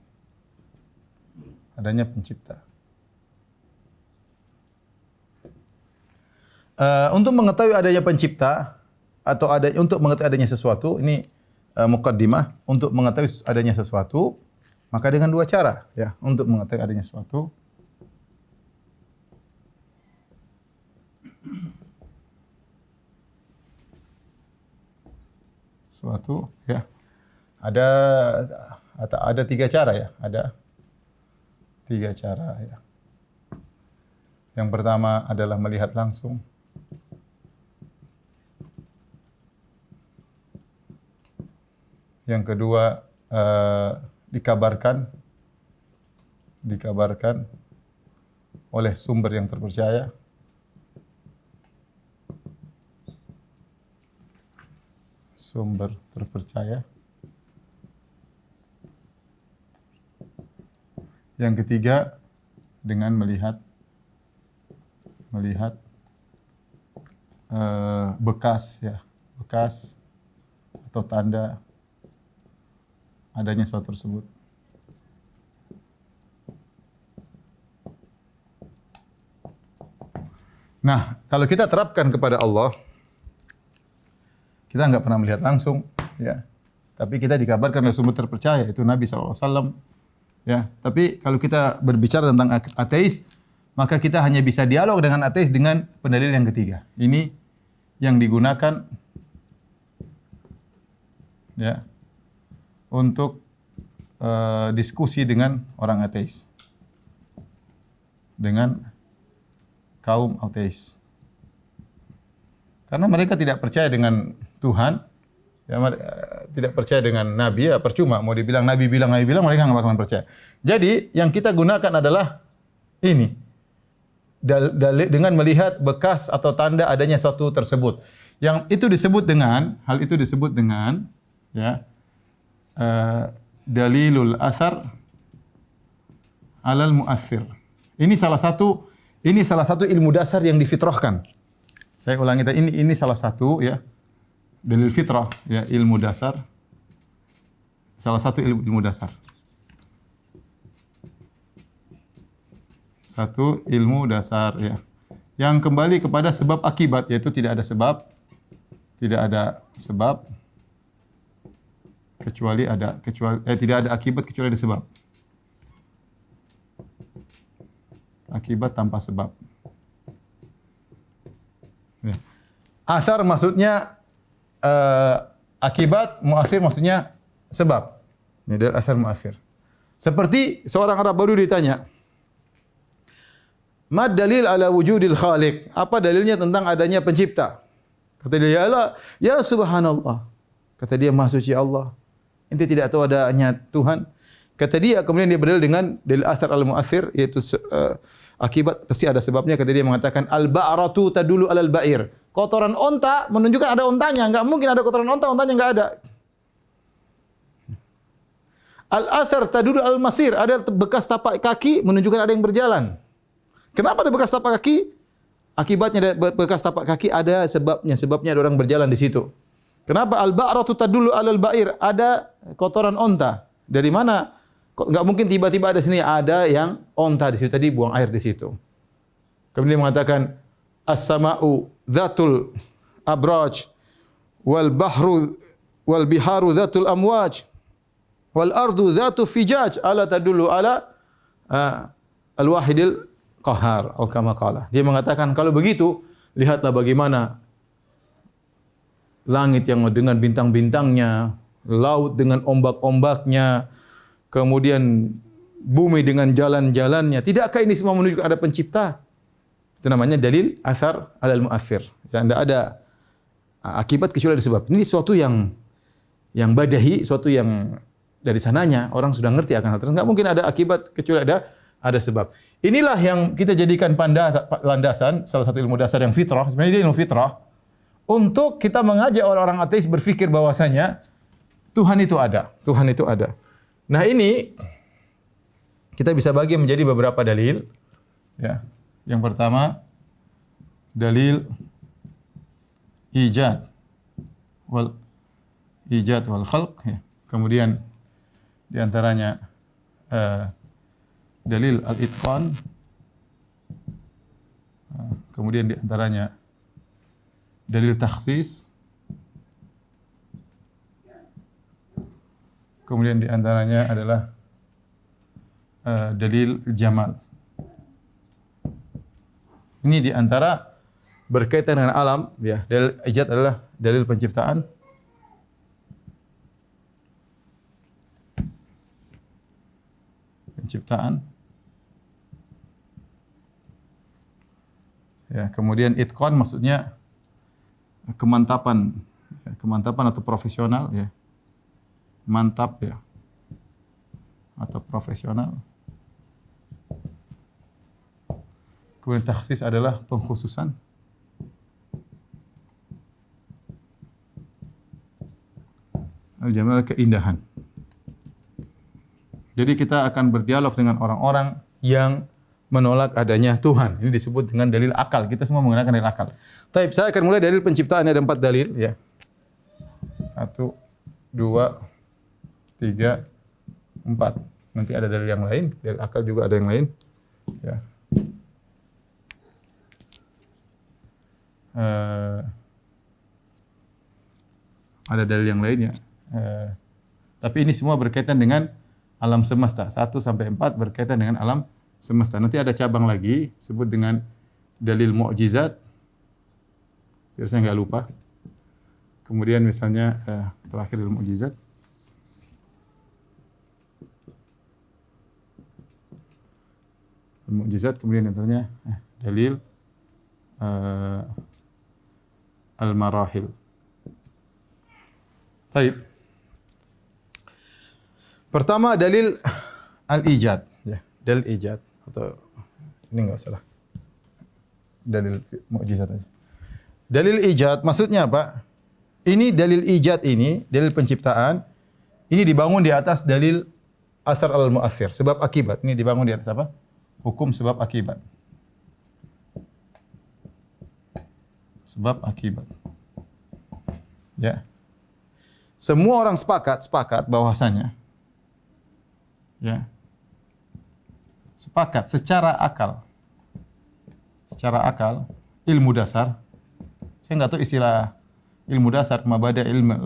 adanya pencipta. Untuk mengetahui adanya pencipta atau untuk mengetahui adanya sesuatu, ini muqaddimah. Untuk mengetahui adanya sesuatu, maka dengan dua cara, ya. Untuk mengetahui adanya sesuatu, ya. Ada tiga cara, ya. Ada tiga cara, ya. Yang pertama adalah melihat langsung. Yang kedua dikabarkan oleh sumber yang terpercaya. sumber terpercaya. Yang ketiga, dengan melihat bekas atau tanda adanya suatu tersebut. Nah, kalau kita terapkan kepada Allah, kita nggak pernah melihat langsung, ya. Tapi kita dikabarkan oleh sumber terpercaya, itu Nabi SAW. Ya, tapi kalau kita berbicara tentang ateis, maka kita hanya bisa dialog dengan ateis dengan pendalil yang ketiga. Ini yang digunakan, ya, untuk diskusi dengan orang ateis, dengan kaum ateis. Karena mereka tidak percaya dengan Tuhan, ya, tidak percaya dengan Nabi, ya percuma. Mau dibilang Nabi bilang, mereka nggak bakalan percaya. Jadi yang kita gunakan adalah ini, dengan melihat bekas atau tanda adanya suatu tersebut. Hal itu disebut dengan, ya, dalilul athar alal muassir. Ini salah satu ilmu dasar yang difitrahkan. Saya ulangi tadi, ini salah satu, ya, dalil fitrah, ya, ilmu dasar. Salah satu ilmu dasar. Satu ilmu dasar, ya, yang kembali kepada sebab akibat, yaitu tidak ada sebab tidak ada akibat kecuali ada sebab. Akibat tanpa sebab. Ya. Asar maksudnya akibat, muassir maksudnya sebab. Ini dari asar muassir. Seperti seorang Arab baru ditanya, "Mad dalil ala wujudil khaliq?" Apa dalilnya tentang adanya pencipta? Kata dia, "Ya Allah, ya subhanallah." Kata dia, "Maha suci Allah. Ente tidak tahu adanya Tuhan?" Kata dia, kemudian dia berdalil dengan dalil asar al-muassir, yaitu akibat pasti ada sebabnya. Kata dia mengatakan, "Al-ba'ratu tadulu alal ba'ir." Kotoran onta menunjukkan ada ontanya. Enggak mungkin ada kotoran onta, ontanya enggak ada. Al-athar tadulu al-masir. Ada bekas tapak kaki menunjukkan ada yang berjalan. Kenapa ada bekas tapak kaki? Akibatnya ada bekas tapak kaki, ada sebabnya. Sebabnya ada orang berjalan di situ. Kenapa al-ba'ratu tadulu alal ba'ir? Ada kotoran onta. Dari mana? Enggak mungkin tiba-tiba ada sini, ada yang onta di situ tadi buang air di situ. Kemudian dia mengatakan as-sama'u dzatul abraj wal biharu dzatul amwaj wal ardu dzatu fijaj ala tadullu ala al-wahidil qahar atau kama qala. Dia mengatakan kalau begitu lihatlah bagaimana langit yang dengan bintang-bintangnya, laut dengan ombak-ombaknya, kemudian bumi dengan jalan-jalannya. Tidakkah ini semua menunjukkan ada pencipta? Itu namanya dalil asar alal muassir. Ya, tidak ada akibat kecuali ada sebab. Ini suatu yang badahi, suatu yang dari sananya orang sudah ngerti akan hal tersebut. Enggak mungkin ada akibat kecuali ada sebab. Inilah yang kita jadikan landasan, salah satu ilmu dasar yang fitrah. Sebenarnya dia ilmu fitrah untuk kita mengajak orang-orang ateis berpikir bahwasanya Tuhan itu ada. Tuhan itu ada. Nah, ini kita bisa bagi menjadi beberapa dalil. Ya. Yang pertama, dalil ijad wal khalq. Ya. Kemudian di antaranya dalil al-itqan. Kemudian di antaranya dalil takhsis. Kemudian di antaranya adalah dalil jamal. Ini di antara berkaitan dengan alam, ya. Dalil ijad adalah dalil penciptaan. Ya, kemudian itqan maksudnya kemantapan, ya, kemantapan atau profesional, ya. Mantap, ya. Atau profesional. Kemudian takhsis adalah pengkhususan. Al-jamal keindahan. Jadi kita akan berdialog dengan orang-orang yang menolak adanya Tuhan. Ini disebut dengan dalil akal. Kita semua menggunakan dalil akal. Baik, saya akan mulai dalil penciptaan. Ada 4 dalil ya. 1, 2, 3, 4. Nanti ada dalil yang lain, dalil akal juga ada yang lain. Ya. Ada dalil yang lain ya. Tapi ini semua berkaitan dengan alam semesta. 1 sampai 4 berkaitan dengan alam semesta. Nanti ada cabang lagi sebut dengan dalil mukjizat. Biar saya enggak lupa. Kemudian misalnya terakhir dalil mukjizat. Mukjizat, kemudian antaranya dalil al-marahil. Baik. Pertama dalil al-ijad, ya, dalil ijad atau ini enggak salah. Dalil mukjizat aja. Dalil ijad maksudnya apa? Ini dalil ijad ini, dalil penciptaan ini dibangun di atas dalil asar al-mu'assir, sebab akibat. Ini dibangun di atas apa? Hukum sebab akibat. Sebab akibat. Ya. Semua orang sepakat bahwasanya ya. Sepakat secara akal. Secara akal, ilmu dasar. Saya enggak tahu istilah ilmu dasar, mabada ilmu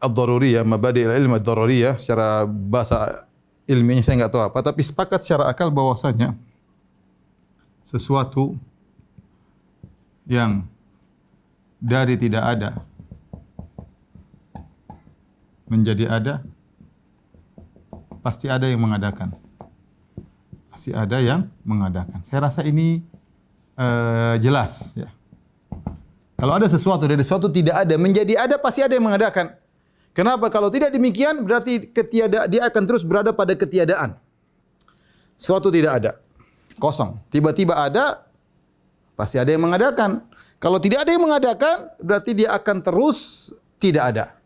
ad-daruriyah, mabadi ilmu ad-daruriyah secara bahasa ilmiahnya saya enggak tahu apa, tapi sepakat secara akal bahwasanya sesuatu yang dari tidak ada menjadi ada, pasti ada yang mengadakan. Pasti ada yang mengadakan. Saya rasa ini jelas. Ya. Kalau ada sesuatu dari sesuatu tidak ada menjadi ada, pasti ada yang mengadakan. Kenapa? Kalau tidak demikian, berarti dia akan terus berada pada ketiadaan. Sesuatu tidak ada, kosong. Tiba-tiba ada, pasti ada yang mengadakan. Kalau tidak ada yang mengadakan, berarti dia akan terus tidak ada.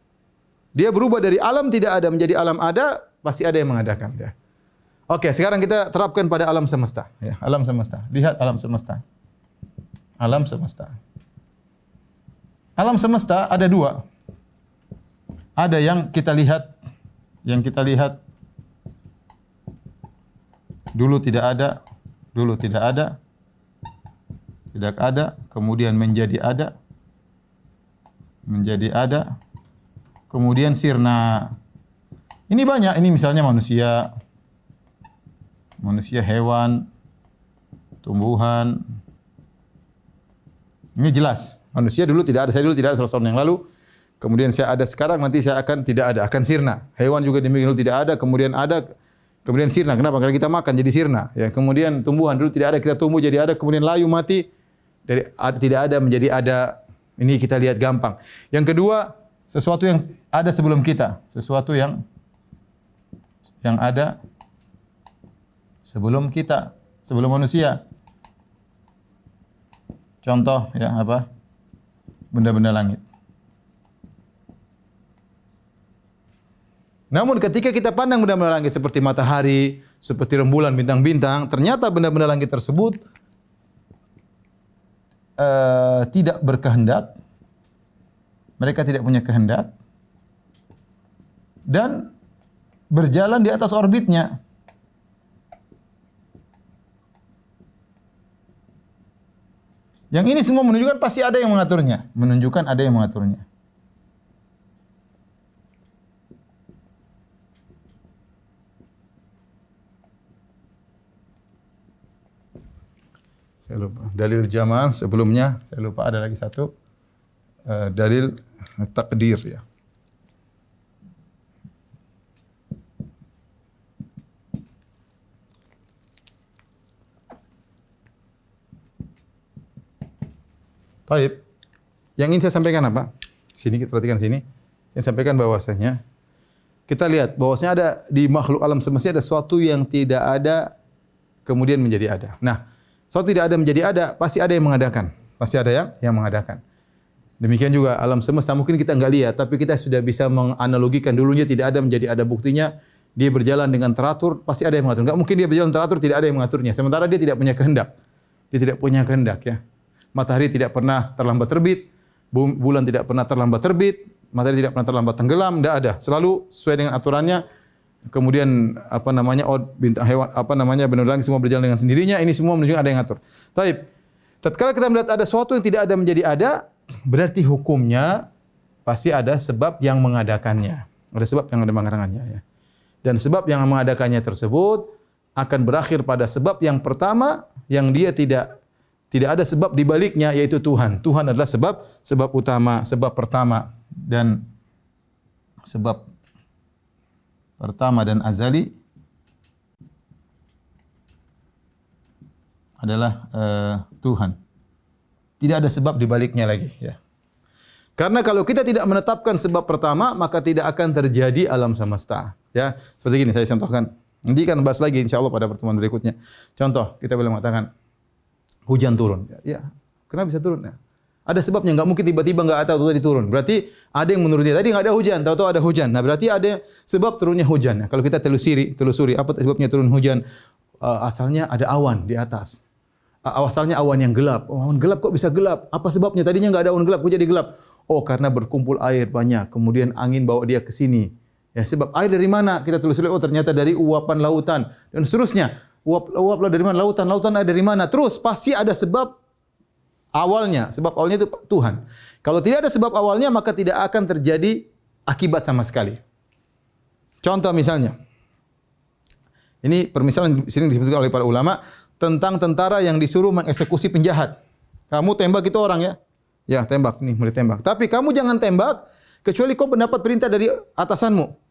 Dia berubah dari alam tidak ada menjadi alam ada, pasti ada yang mengadakan. Ya. Oke, sekarang kita terapkan pada alam semesta. Ya, alam semesta. Lihat alam semesta. Alam semesta. Alam semesta ada 2. Ada yang kita lihat dulu tidak ada, tidak ada, kemudian menjadi ada, kemudian sirna. Ini banyak, ini misalnya manusia, hewan, tumbuhan. Ini jelas, manusia dulu tidak ada, saya dulu tidak ada 100 tahun yang lalu. Kemudian saya ada sekarang, nanti saya akan tidak ada, akan sirna. Hewan juga demikian dulu tidak ada, kemudian sirna. Kenapa? Karena kita makan jadi sirna. Ya, kemudian tumbuhan dulu tidak ada, kita tumbuh jadi ada, kemudian layu mati dari tidak ada menjadi ada. Ini kita lihat gampang. Yang kedua, sesuatu yang ada sebelum kita, sesuatu yang ada sebelum kita, sebelum manusia. Contoh ya apa? Benda-benda langit. Namun ketika kita pandang benda-benda langit seperti matahari, seperti rembulan, bintang-bintang, ternyata benda-benda langit tersebut tidak berkehendak. Mereka tidak punya kehendak dan berjalan di atas orbitnya. Yang ini semua menunjukkan pasti ada yang mengaturnya, Saya lupa. Dalil jamal sebelumnya, saya lupa ada lagi satu. Dalil takdir ya. Taib. Yang ingin saya sampaikan apa? Sini kita perhatikan sini. Saya sampaikan bahwasanya kita lihat bahwasanya ada di makhluk alam semesta ada sesuatu yang tidak ada kemudian menjadi ada. Nah, sesuatu tidak ada menjadi ada, pasti ada yang mengadakan. Pasti ada yang mengadakan. Demikian juga alam semesta mungkin kita enggak lihat, tapi kita sudah bisa menganalogikan dulunya tidak ada menjadi ada. Buktinya dia berjalan dengan teratur, pasti ada yang mengatur. Enggak mungkin dia berjalan teratur tidak ada yang mengaturnya. Sementara dia tidak punya kehendak. Dia tidak punya kehendak ya. Matahari tidak pernah terlambat terbit, bulan tidak pernah terlambat terbit, matahari tidak pernah terlambat tenggelam, tidak ada. Selalu sesuai dengan aturannya. Kemudian bintang hewan benda langit semua berjalan dengan sendirinya. Ini semua menunjukkan ada yang ngatur. Taib. Tatkala kita melihat ada sesuatu yang tidak ada menjadi ada, berarti hukumnya pasti ada sebab yang mengadakannya. Ada sebab yang mengadakannya ya. Dan sebab yang mengadakannya tersebut akan berakhir pada sebab yang pertama yang dia tidak ada sebab di baliknya, yaitu Tuhan. Tuhan adalah sebab utama, sebab pertama dan sebab pertama dan azali adalah Tuhan. Tidak ada sebab di baliknya lagi ya. Karena kalau kita tidak menetapkan sebab pertama, maka tidak akan terjadi alam semesta. Ya, seperti ini saya contohkan. Nanti kan bahas lagi insyaallah pada pertemuan berikutnya. Contoh, kita boleh mengatakan hujan turun. Ya, kenapa bisa turun? Ya. Ada sebabnya, enggak mungkin tiba-tiba enggak ada tahu-tahu turun. Berarti ada yang menurut dia tadi enggak ada hujan, tahu-tahu ada hujan. Nah, berarti ada sebab turunnya hujan. Nah, kalau kita telusuri apa sebabnya turun hujan? Asalnya ada awan di atas. Asalnya awan yang gelap. Oh, awan gelap kok bisa gelap? Apa sebabnya? Tadinya enggak ada awan gelap, kok jadi gelap? Oh, karena berkumpul air banyak. Kemudian angin bawa dia ke sini. Ya, sebab air dari mana? Kita telusuri, oh ternyata dari uapan lautan dan seterusnya. Uap dari mana? Lautan air dari mana? Terus pasti ada sebab awalnya. Sebab awalnya itu Tuhan. Kalau tidak ada sebab awalnya, maka tidak akan terjadi akibat sama sekali. Contoh misalnya, ini permisalan sering disebutkan oleh para ulama tentang tentara yang disuruh mengeksekusi penjahat. Kamu tembak itu orang ya? Ya, tembak. Nih, mulai tembak. Tapi kamu jangan tembak kecuali kau mendapat perintah dari atasanmu.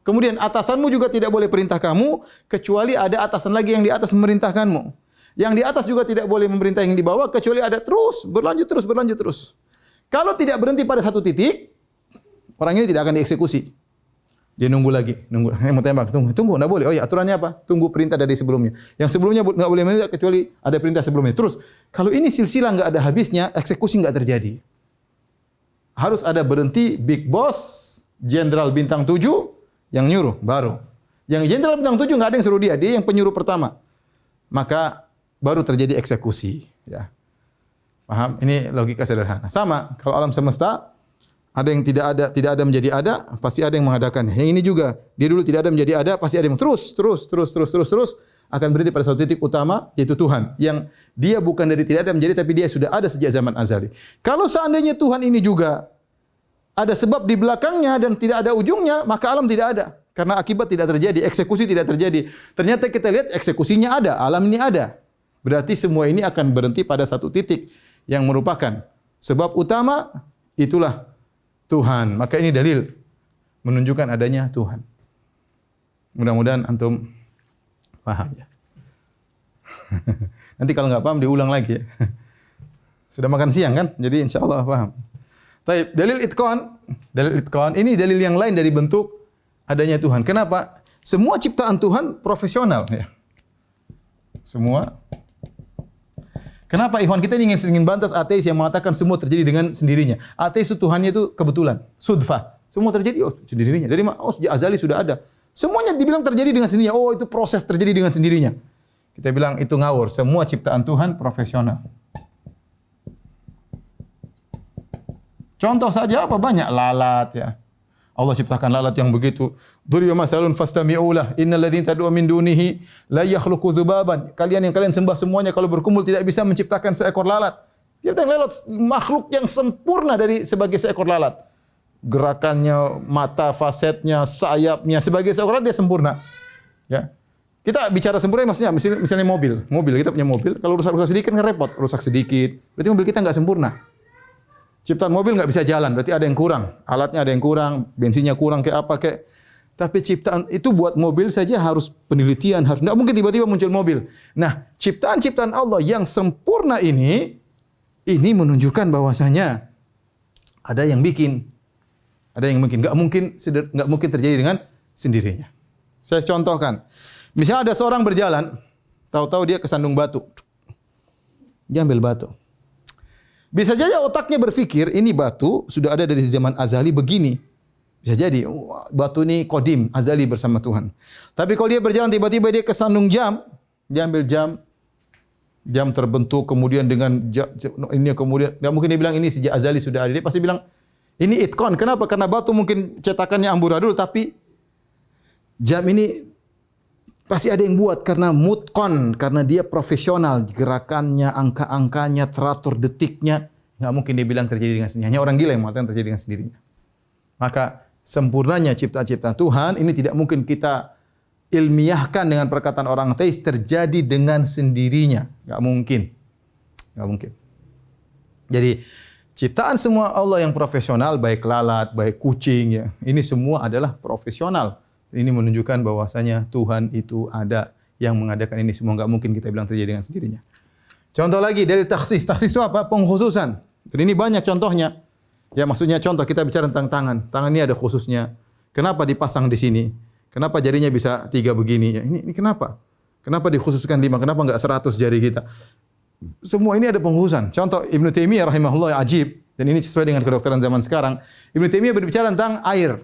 Kemudian atasanmu juga tidak boleh perintah kamu kecuali ada atasan lagi yang di atas memerintahkanmu. Yang di atas juga tidak boleh memerintah yang di bawah kecuali ada berlanjut terus. Kalau tidak berhenti pada satu titik, orang ini tidak akan dieksekusi. Dia nunggu lagi, mau tembak, tunggu, enggak boleh. Oh ya, aturannya apa? Tunggu perintah dari sebelumnya. Yang sebelumnya enggak boleh meminta kecuali ada perintah sebelumnya. Terus, kalau ini silsilah enggak ada habisnya, eksekusi enggak terjadi. Harus ada berhenti big boss, jenderal bintang 7 yang nyuruh baru. Yang jenderal bintang 7 enggak ada yang suruh dia yang penyuruh pertama. Maka baru terjadi eksekusi, ya. Paham? Ini logika sederhana. Sama, kalau alam semesta ada yang tidak ada menjadi ada, pasti ada yang mengadakannya. Yang ini juga, dia dulu tidak ada menjadi ada, pasti ada yang terus akan berhenti pada satu titik utama, yaitu Tuhan. Yang dia bukan dari tidak ada menjadi, tapi dia sudah ada sejak zaman azali. Kalau seandainya Tuhan ini juga ada sebab di belakangnya dan tidak ada ujungnya, maka alam tidak ada. Karena akibat tidak terjadi, eksekusi tidak terjadi. Ternyata kita lihat eksekusinya ada, alam ini ada. Berarti semua ini akan berhenti pada satu titik yang merupakan sebab utama, itulah Tuhan. Maka ini dalil menunjukkan adanya Tuhan. Mudah-mudahan antum paham ya. Nanti kalau nggak paham diulang lagi ya. Sudah makan siang kan? Jadi insyaallah paham. Baik, dalil itqan ini dalil yang lain dari bentuk adanya Tuhan. Kenapa? Semua ciptaan Tuhan profesional ya. Semua. Kenapa Ikhwan kita ingin bantas ateis yang mengatakan semua terjadi dengan sendirinya? Ateis itu Tuhannya itu kebetulan, sudfah. Semua terjadi sendirinya. Dari mana? Sejak azali sudah ada. Semuanya dibilang terjadi dengan sendirinya. Oh, itu proses terjadi dengan sendirinya. Kita bilang itu ngawur. Semua ciptaan Tuhan profesional. Contoh saja apa? Banyak lalat ya. Allah ciptakan lalat yang begitu. Duriya masalun fastami'u lah. Innal ladzina tad'u min dunihi la yakhluqu dzubaban. Kalian sembah semuanya kalau berkumpul tidak bisa menciptakan seekor lalat. Dia lalat makhluk yang sempurna dari sebagai seekor lalat. Gerakannya, mata, fasetnya, sayapnya sebagai seekor lalat dia sempurna. Ya. Kita bicara sempurna maksudnya misalnya mobil. Kita punya mobil, kalau rusak sedikit kan repot, rusak sedikit. Berarti mobil kita enggak sempurna. Ciptaan mobil nggak bisa jalan, berarti ada yang kurang. Alatnya ada yang kurang, bensinnya kurang, kayak apa kayak. Tapi ciptaan itu buat mobil saja harus penelitian, nggak mungkin tiba-tiba muncul mobil. Nah, ciptaan-ciptaan Allah yang sempurna ini menunjukkan bahwasanya ada yang bikin, nggak mungkin terjadi dengan sendirinya. Saya contohkan, misalnya ada seorang berjalan, tahu-tahu dia kesandung batu, dia ambil batu. Bisa jadi otaknya berpikir ini batu sudah ada dari zaman azali begini. Bisa jadi batu ini kodim, azali bersama Tuhan. Tapi kalau dia berjalan tiba-tiba dia kesandung jam, dia ambil jam terbentuk kemudian dengan ini kemudian enggak mungkin dia bilang ini sejak azali sudah ada. Dia pasti bilang ini itqan. Kenapa? Karena batu mungkin cetakannya amburadul tapi jam ini pasti ada yang buat karena mutqan, karena dia profesional, gerakannya, angka-angkanya, teratur detiknya. Enggak mungkin dia bilang terjadi dengan sendirinya. Hanya orang gila yang mengatakan terjadi dengan sendirinya. Maka sempurnanya cipta-cipta Tuhan ini tidak mungkin kita ilmiahkan dengan perkataan orang ateis terjadi dengan sendirinya. Enggak mungkin. Enggak mungkin. Jadi ciptaan semua Allah yang profesional, baik lalat, baik kucing ya. Ini semua adalah profesional. Ini menunjukkan bahwasanya Tuhan itu ada yang mengadakan ini semua. Enggak mungkin kita bilang terjadi dengan sendirinya. Contoh lagi dari taksis. Taksis itu apa? Pengkhususan. Dan ini banyak contohnya. Ya maksudnya contoh kita bicara tentang tangan. Tangan ini ada khususnya. Kenapa dipasang di sini? Kenapa jarinya bisa 3 begini? Ya, ini kenapa? Kenapa dikhususkan 5? Kenapa enggak 100 jari kita? Semua ini ada pengkhususan. Contoh Ibnu Taimiyah rahimahullah yang ajib. Dan ini sesuai dengan kedokteran zaman sekarang. Ibnu Taimiyah berbicara tentang air.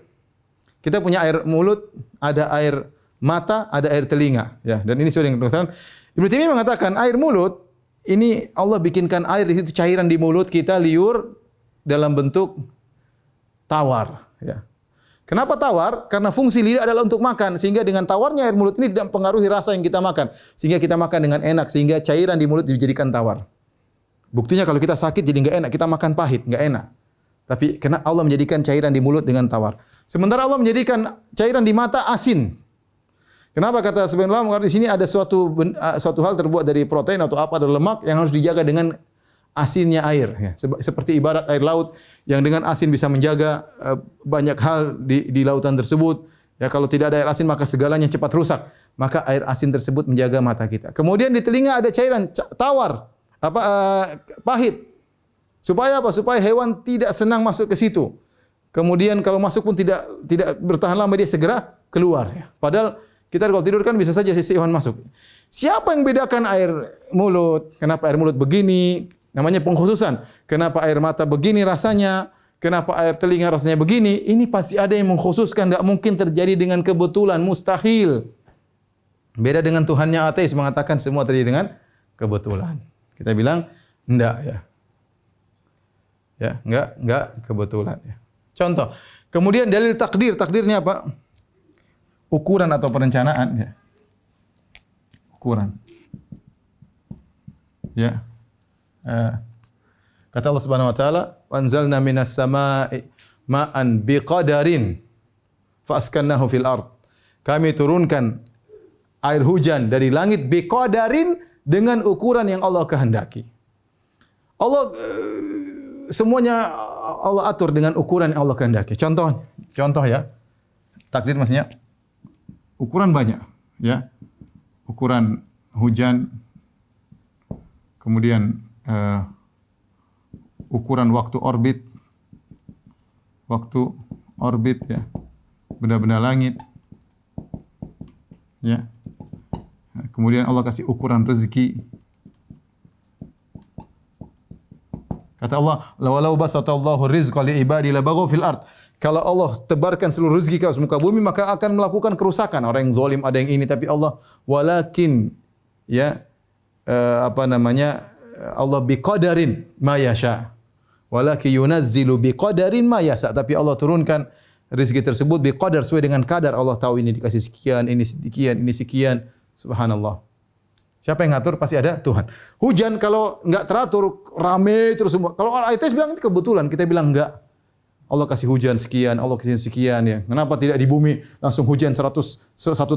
Kita punya air mulut, ada air mata, ada air telinga. Ya, dan ini sesuai dengan kedokteran. Ibnu Taimiyah mengatakan air mulut, ini Allah bikinkan air di situ cairan di mulut kita liur dalam bentuk tawar. Ya. Kenapa tawar? Karena fungsi lidah adalah untuk makan. Sehingga dengan tawarnya air mulut ini tidak mempengaruhi rasa yang kita makan. Sehingga kita makan dengan enak. Sehingga cairan di mulut dijadikan tawar. Buktinya kalau kita sakit jadi enggak enak. Kita makan pahit, enggak enak. Tapi karena Allah menjadikan cairan di mulut dengan tawar. Sementara Allah menjadikan cairan di mata asin. Kenapa kata sebagian ulama? Karena di sini ada suatu hal terbuat dari protein atau apa, ada lemak yang harus dijaga dengan asinnya air. Ya. Seperti ibarat air laut yang dengan asin bisa menjaga banyak hal di lautan tersebut. Ya, kalau tidak ada air asin maka segalanya cepat rusak. Maka air asin tersebut menjaga mata kita. Kemudian di telinga ada cairan tawar, pahit. Supaya apa? Supaya hewan tidak senang masuk ke situ. Kemudian kalau masuk pun tidak bertahan lama, dia segera keluar. Ya. Padahal kita kalau tidur kan bisa saja sisi hewan masuk. Siapa yang bedakan air mulut? Kenapa air mulut begini? Namanya pengkhususan. Kenapa air mata begini rasanya? Kenapa air telinga rasanya begini? Ini pasti ada yang mengkhususkan. Tidak mungkin terjadi dengan kebetulan. Mustahil. Beda dengan Tuhannya ateis mengatakan semua terjadi dengan kebetulan. Kita bilang enggak ya. Ya, enggak kebetulan ya. Contoh. Kemudian dalil takdir. Takdirnya apa? Ukuran atau perencanaan ya. Ukuran. Ya. Kata Allah Subhanahu wa taala, "Wanzalna minas samaa'i ma'an biqadarin fa'askannahu fil ard." Kami turunkan air hujan dari langit biqadarin dengan ukuran yang Allah kehendaki. Allah semuanya Allah atur dengan ukuran yang Allah kehendaki. Contoh ya. Takdir maksudnya ukuran banyak ya. Ukuran hujan, kemudian ukuran waktu orbit ya, benda-benda langit ya. Kemudian Allah kasih ukuran rezeki. Kata Allah, "Lawalau basatallahu rizqa li ibadi labaghaw fil ard." Kalau Allah tebarkan seluruh rezeki ke muka bumi maka akan melakukan kerusakan. Orang yang zalim ada yang ini, tapi Allah walakin ya Allah biqadarin ma yasha. Walakin yunazzilu biqadarin ma yasha. Tapi Allah turunkan rezeki tersebut biqadar, sesuai dengan kadar. Allah tahu ini dikasih sekian, ini sekian, ini sekian. Subhanallah. Siapa yang ngatur? Pasti ada Tuhan. Hujan kalau enggak teratur rame terus semua. Kalau orang ateis bilang itu kebetulan, kita bilang enggak. Allah kasih hujan sekian, Allah kasih sekian ya. Kenapa tidak di bumi langsung hujan 1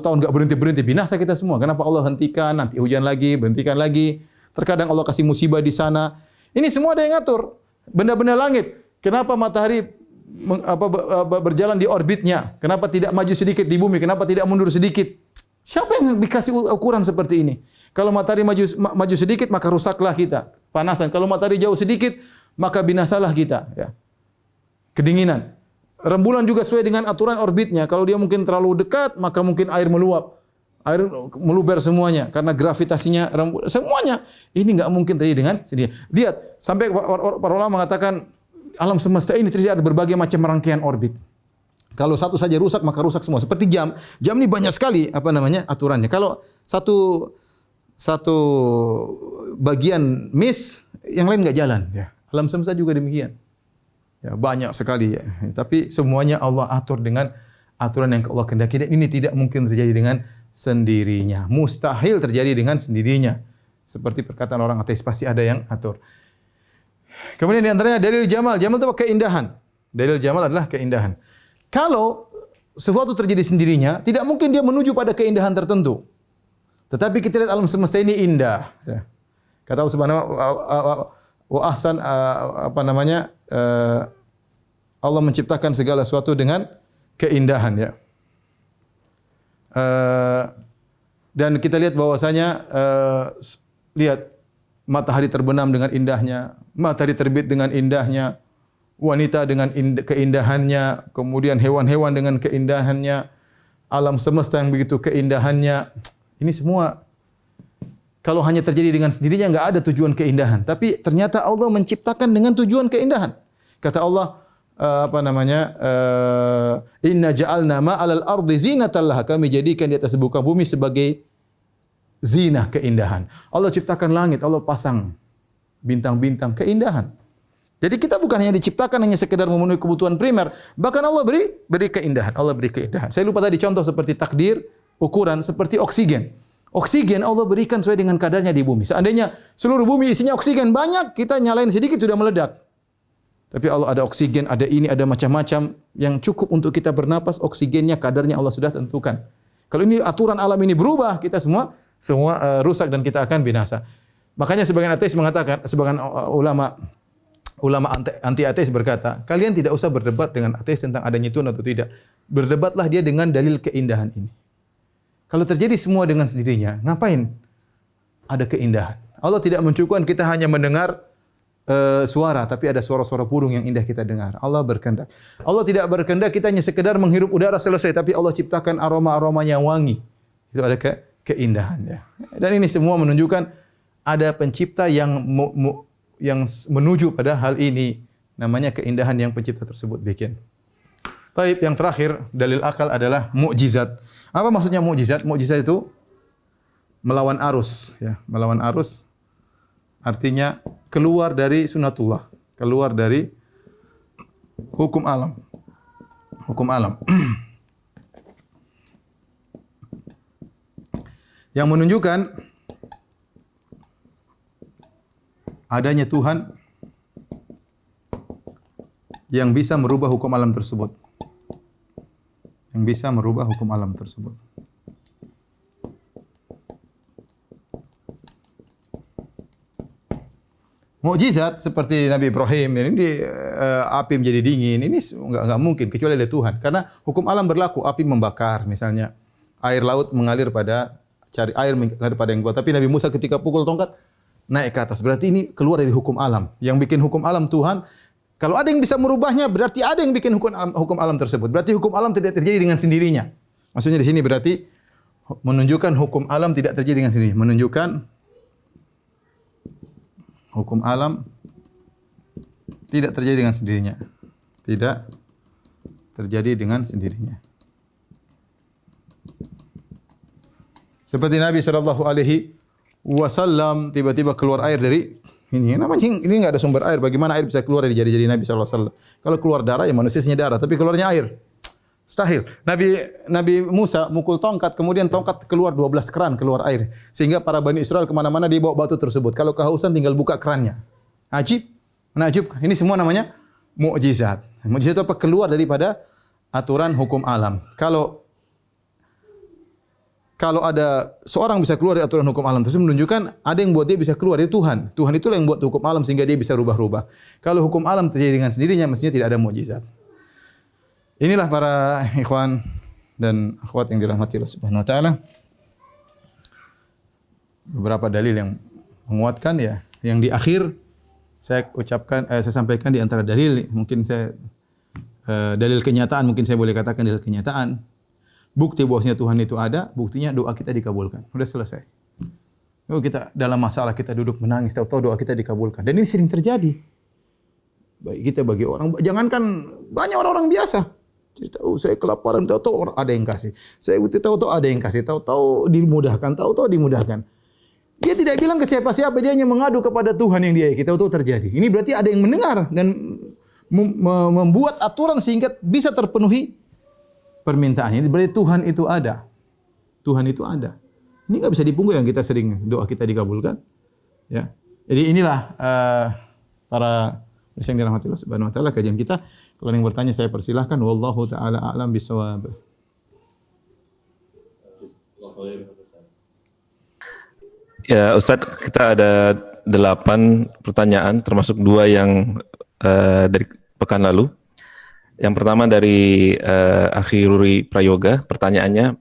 tahun enggak berhenti-berhenti, binasa kita semua. Kenapa Allah hentikan, nanti hujan lagi, berhentikan lagi. Terkadang Allah kasih musibah di sana. Ini semua ada yang ngatur. Benda-benda langit. Kenapa matahari berjalan di orbitnya? Kenapa tidak maju sedikit di bumi? Kenapa tidak mundur sedikit? Siapa yang dikasih ukuran seperti ini? Kalau matahari maju sedikit maka rusaklah kita, panasan. Kalau matahari jauh sedikit maka binasalah kita ya. Kedinginan. Rembulan juga sesuai dengan aturan orbitnya. Kalau dia mungkin terlalu dekat, maka mungkin air meluap. air meluber semuanya karena gravitasinya semuanya. Ini enggak mungkin terjadi dengan sendirinya. Lihat, sampai para ulama mengatakan alam semesta ini terdiri atas berbagai macam rangkaian orbit. Kalau satu saja rusak maka rusak semua. Seperti jam. Jam ini banyak sekali aturannya. Kalau satu bagian miss, yang lain enggak jalan. Ya. Alam semesta juga demikian. Ya, banyak sekali ya. Tapi semuanya Allah atur dengan aturan yang Allah kehendaki. Dan ini tidak mungkin terjadi dengan sendirinya. Mustahil terjadi dengan sendirinya. Seperti perkataan orang ateis, pasti ada yang atur. Kemudian di antaranya dalil jamal. Jamal itu keindahan. Dalil jamal adalah keindahan. Kalau sesuatu terjadi sendirinya, tidak mungkin dia menuju pada keindahan tertentu. Tetapi kita lihat alam semesta ini indah. Ya. Kata Allah Subhanahu wa ahsan Allah menciptakan segala sesuatu dengan keindahan ya. Dan kita lihat bahwasanya lihat matahari terbenam dengan indahnya, matahari terbit dengan indahnya, wanita dengan keindahannya, kemudian hewan-hewan dengan keindahannya, alam semesta yang begitu keindahannya. Ini semua kalau hanya terjadi dengan sendirinya enggak ada tujuan keindahan, tapi ternyata Allah menciptakan dengan tujuan keindahan. Kata Allah inna ja'alna ma'alal ardi zinatan laha. Kami jadikan di atas muka bumi sebagai zinah keindahan. Allah ciptakan langit, Allah pasang bintang-bintang keindahan. Jadi kita bukan hanya diciptakan hanya sekedar memenuhi kebutuhan primer, bahkan Allah beri keindahan. Allah beri keindahan. Saya lupa tadi contoh seperti takdir, ukuran seperti oksigen. Oksigen Allah berikan sesuai dengan kadarnya di bumi. Seandainya seluruh bumi isinya oksigen banyak, kita nyalain sedikit sudah meledak. Tapi Allah ada oksigen, ada ini, ada macam-macam yang cukup untuk kita bernapas. Oksigennya, kadarnya Allah sudah tentukan. Kalau ini aturan alam ini berubah, kita semua rusak dan kita akan binasa. Makanya sebagian ateis mengatakan, sebagian ulama anti ateis berkata, kalian tidak usah berdebat dengan ateis tentang adanya Tuhan atau tidak. Berdebatlah dia dengan dalil keindahan ini. Kalau terjadi semua dengan sendirinya, ngapain ada keindahan? Allah tidak mencukupkan kita hanya mendengar suara, tapi ada suara-suara burung yang indah kita dengar. Allah berkehendak. Allah tidak berkehendak kita hanya sekedar menghirup udara selesai, tapi Allah ciptakan aroma-aroma yang wangi. Itu ada keindahan ya. Dan ini semua menunjukkan ada pencipta yang menuju pada hal ini. Namanya keindahan yang pencipta tersebut bikin. Taib, yang terakhir dalil akal adalah mukjizat. Apa maksudnya mukjizat? Mukjizat itu melawan arus ya, melawan arus. Artinya keluar dari sunatullah, keluar dari hukum alam. Hukum alam. Yang menunjukkan adanya Tuhan yang bisa merubah hukum alam tersebut. Yang bisa merubah hukum alam tersebut. Mukjizat seperti Nabi Ibrahim ini api menjadi dingin, ini enggak mungkin kecuali oleh Tuhan. Karena hukum alam berlaku, api membakar misalnya, air laut mengalir pada yang kuat. Tapi Nabi Musa ketika pukul tongkat naik ke atas. Berarti ini keluar dari hukum alam. Yang bikin hukum alam Tuhan. Kalau ada yang bisa merubahnya, berarti ada yang bikin hukum alam tersebut. Berarti hukum alam tidak terjadi dengan sendirinya. Maksudnya di sini berarti menunjukkan hukum alam tidak terjadi dengan sendirinya. Menunjukkan hukum alam tidak terjadi dengan sendirinya. Tidak terjadi dengan sendirinya. Seperti Nabi SAW tiba-tiba keluar air dari ini. Namanya ini enggak ada sumber air. Bagaimana air bisa keluar dari jari-jari Nabi SAW? Kalau keluar darah ya manusia isinya darah, tapi keluarnya air. Mustahil. Nabi Musa mukul tongkat, kemudian tongkat keluar 12 keran keluar air. Sehingga para Bani Israel kemana-mana dia bawa batu tersebut. Kalau kehausan tinggal buka kerannya. Ajib. Menakjubkan. Ini semua namanya mukjizat. Mukjizat itu apa? Keluar daripada aturan hukum alam. Kalau ada seorang bisa keluar dari aturan hukum alam tersebut menunjukkan ada yang buat dia bisa keluar, dari Tuhan. Tuhan itulah yang buat hukum alam sehingga dia bisa rubah-rubah. Kalau hukum alam terjadi dengan sendirinya mestinya tidak ada mukjizat. Inilah para ikhwan dan akhwat yang dirahmati Allah Subhanahu wa taala. Beberapa dalil yang menguatkan ya. Yang di akhir saya sampaikan di antara dalil, mungkin saya dalil kenyataan, mungkin saya boleh katakan dalil kenyataan bukti bahwasanya Tuhan itu ada, buktinya doa kita dikabulkan. Sudah selesai. Kalau kita dalam masalah kita duduk menangis, tahu-tahu doa kita dikabulkan. Dan ini sering terjadi. Baik kita bagi orang, jangankan banyak orang-orang biasa. Cerita, saya kelaparan, tahu-tahu ada yang kasih. Saya butuh, tahu-tahu ada yang kasih. Tahu-tahu dimudahkan, tahu-tahu dimudahkan. Dia tidak bilang ke siapa-siapa, dia hanya mengadu kepada Tuhan yang dia kita tahu terjadi. Ini berarti ada yang mendengar dan membuat aturan sehingga bisa terpenuhi permintaan. Ini berarti Tuhan itu ada. Tuhan itu ada. Ini nggak bisa dipungkiri yang kita sering doa kita dikabulkan. Ya. Jadi inilah para yang dirahmati Allah Subhanahu wa taala kajian kita. Kalau yang bertanya saya persilahkan. Wallahu taala a'lam bishawab. Ya Ustadz, kita ada 8 pertanyaan, termasuk 2 yang dari pekan lalu. Yang pertama dari Akhi Ruri Prayoga, pertanyaannya,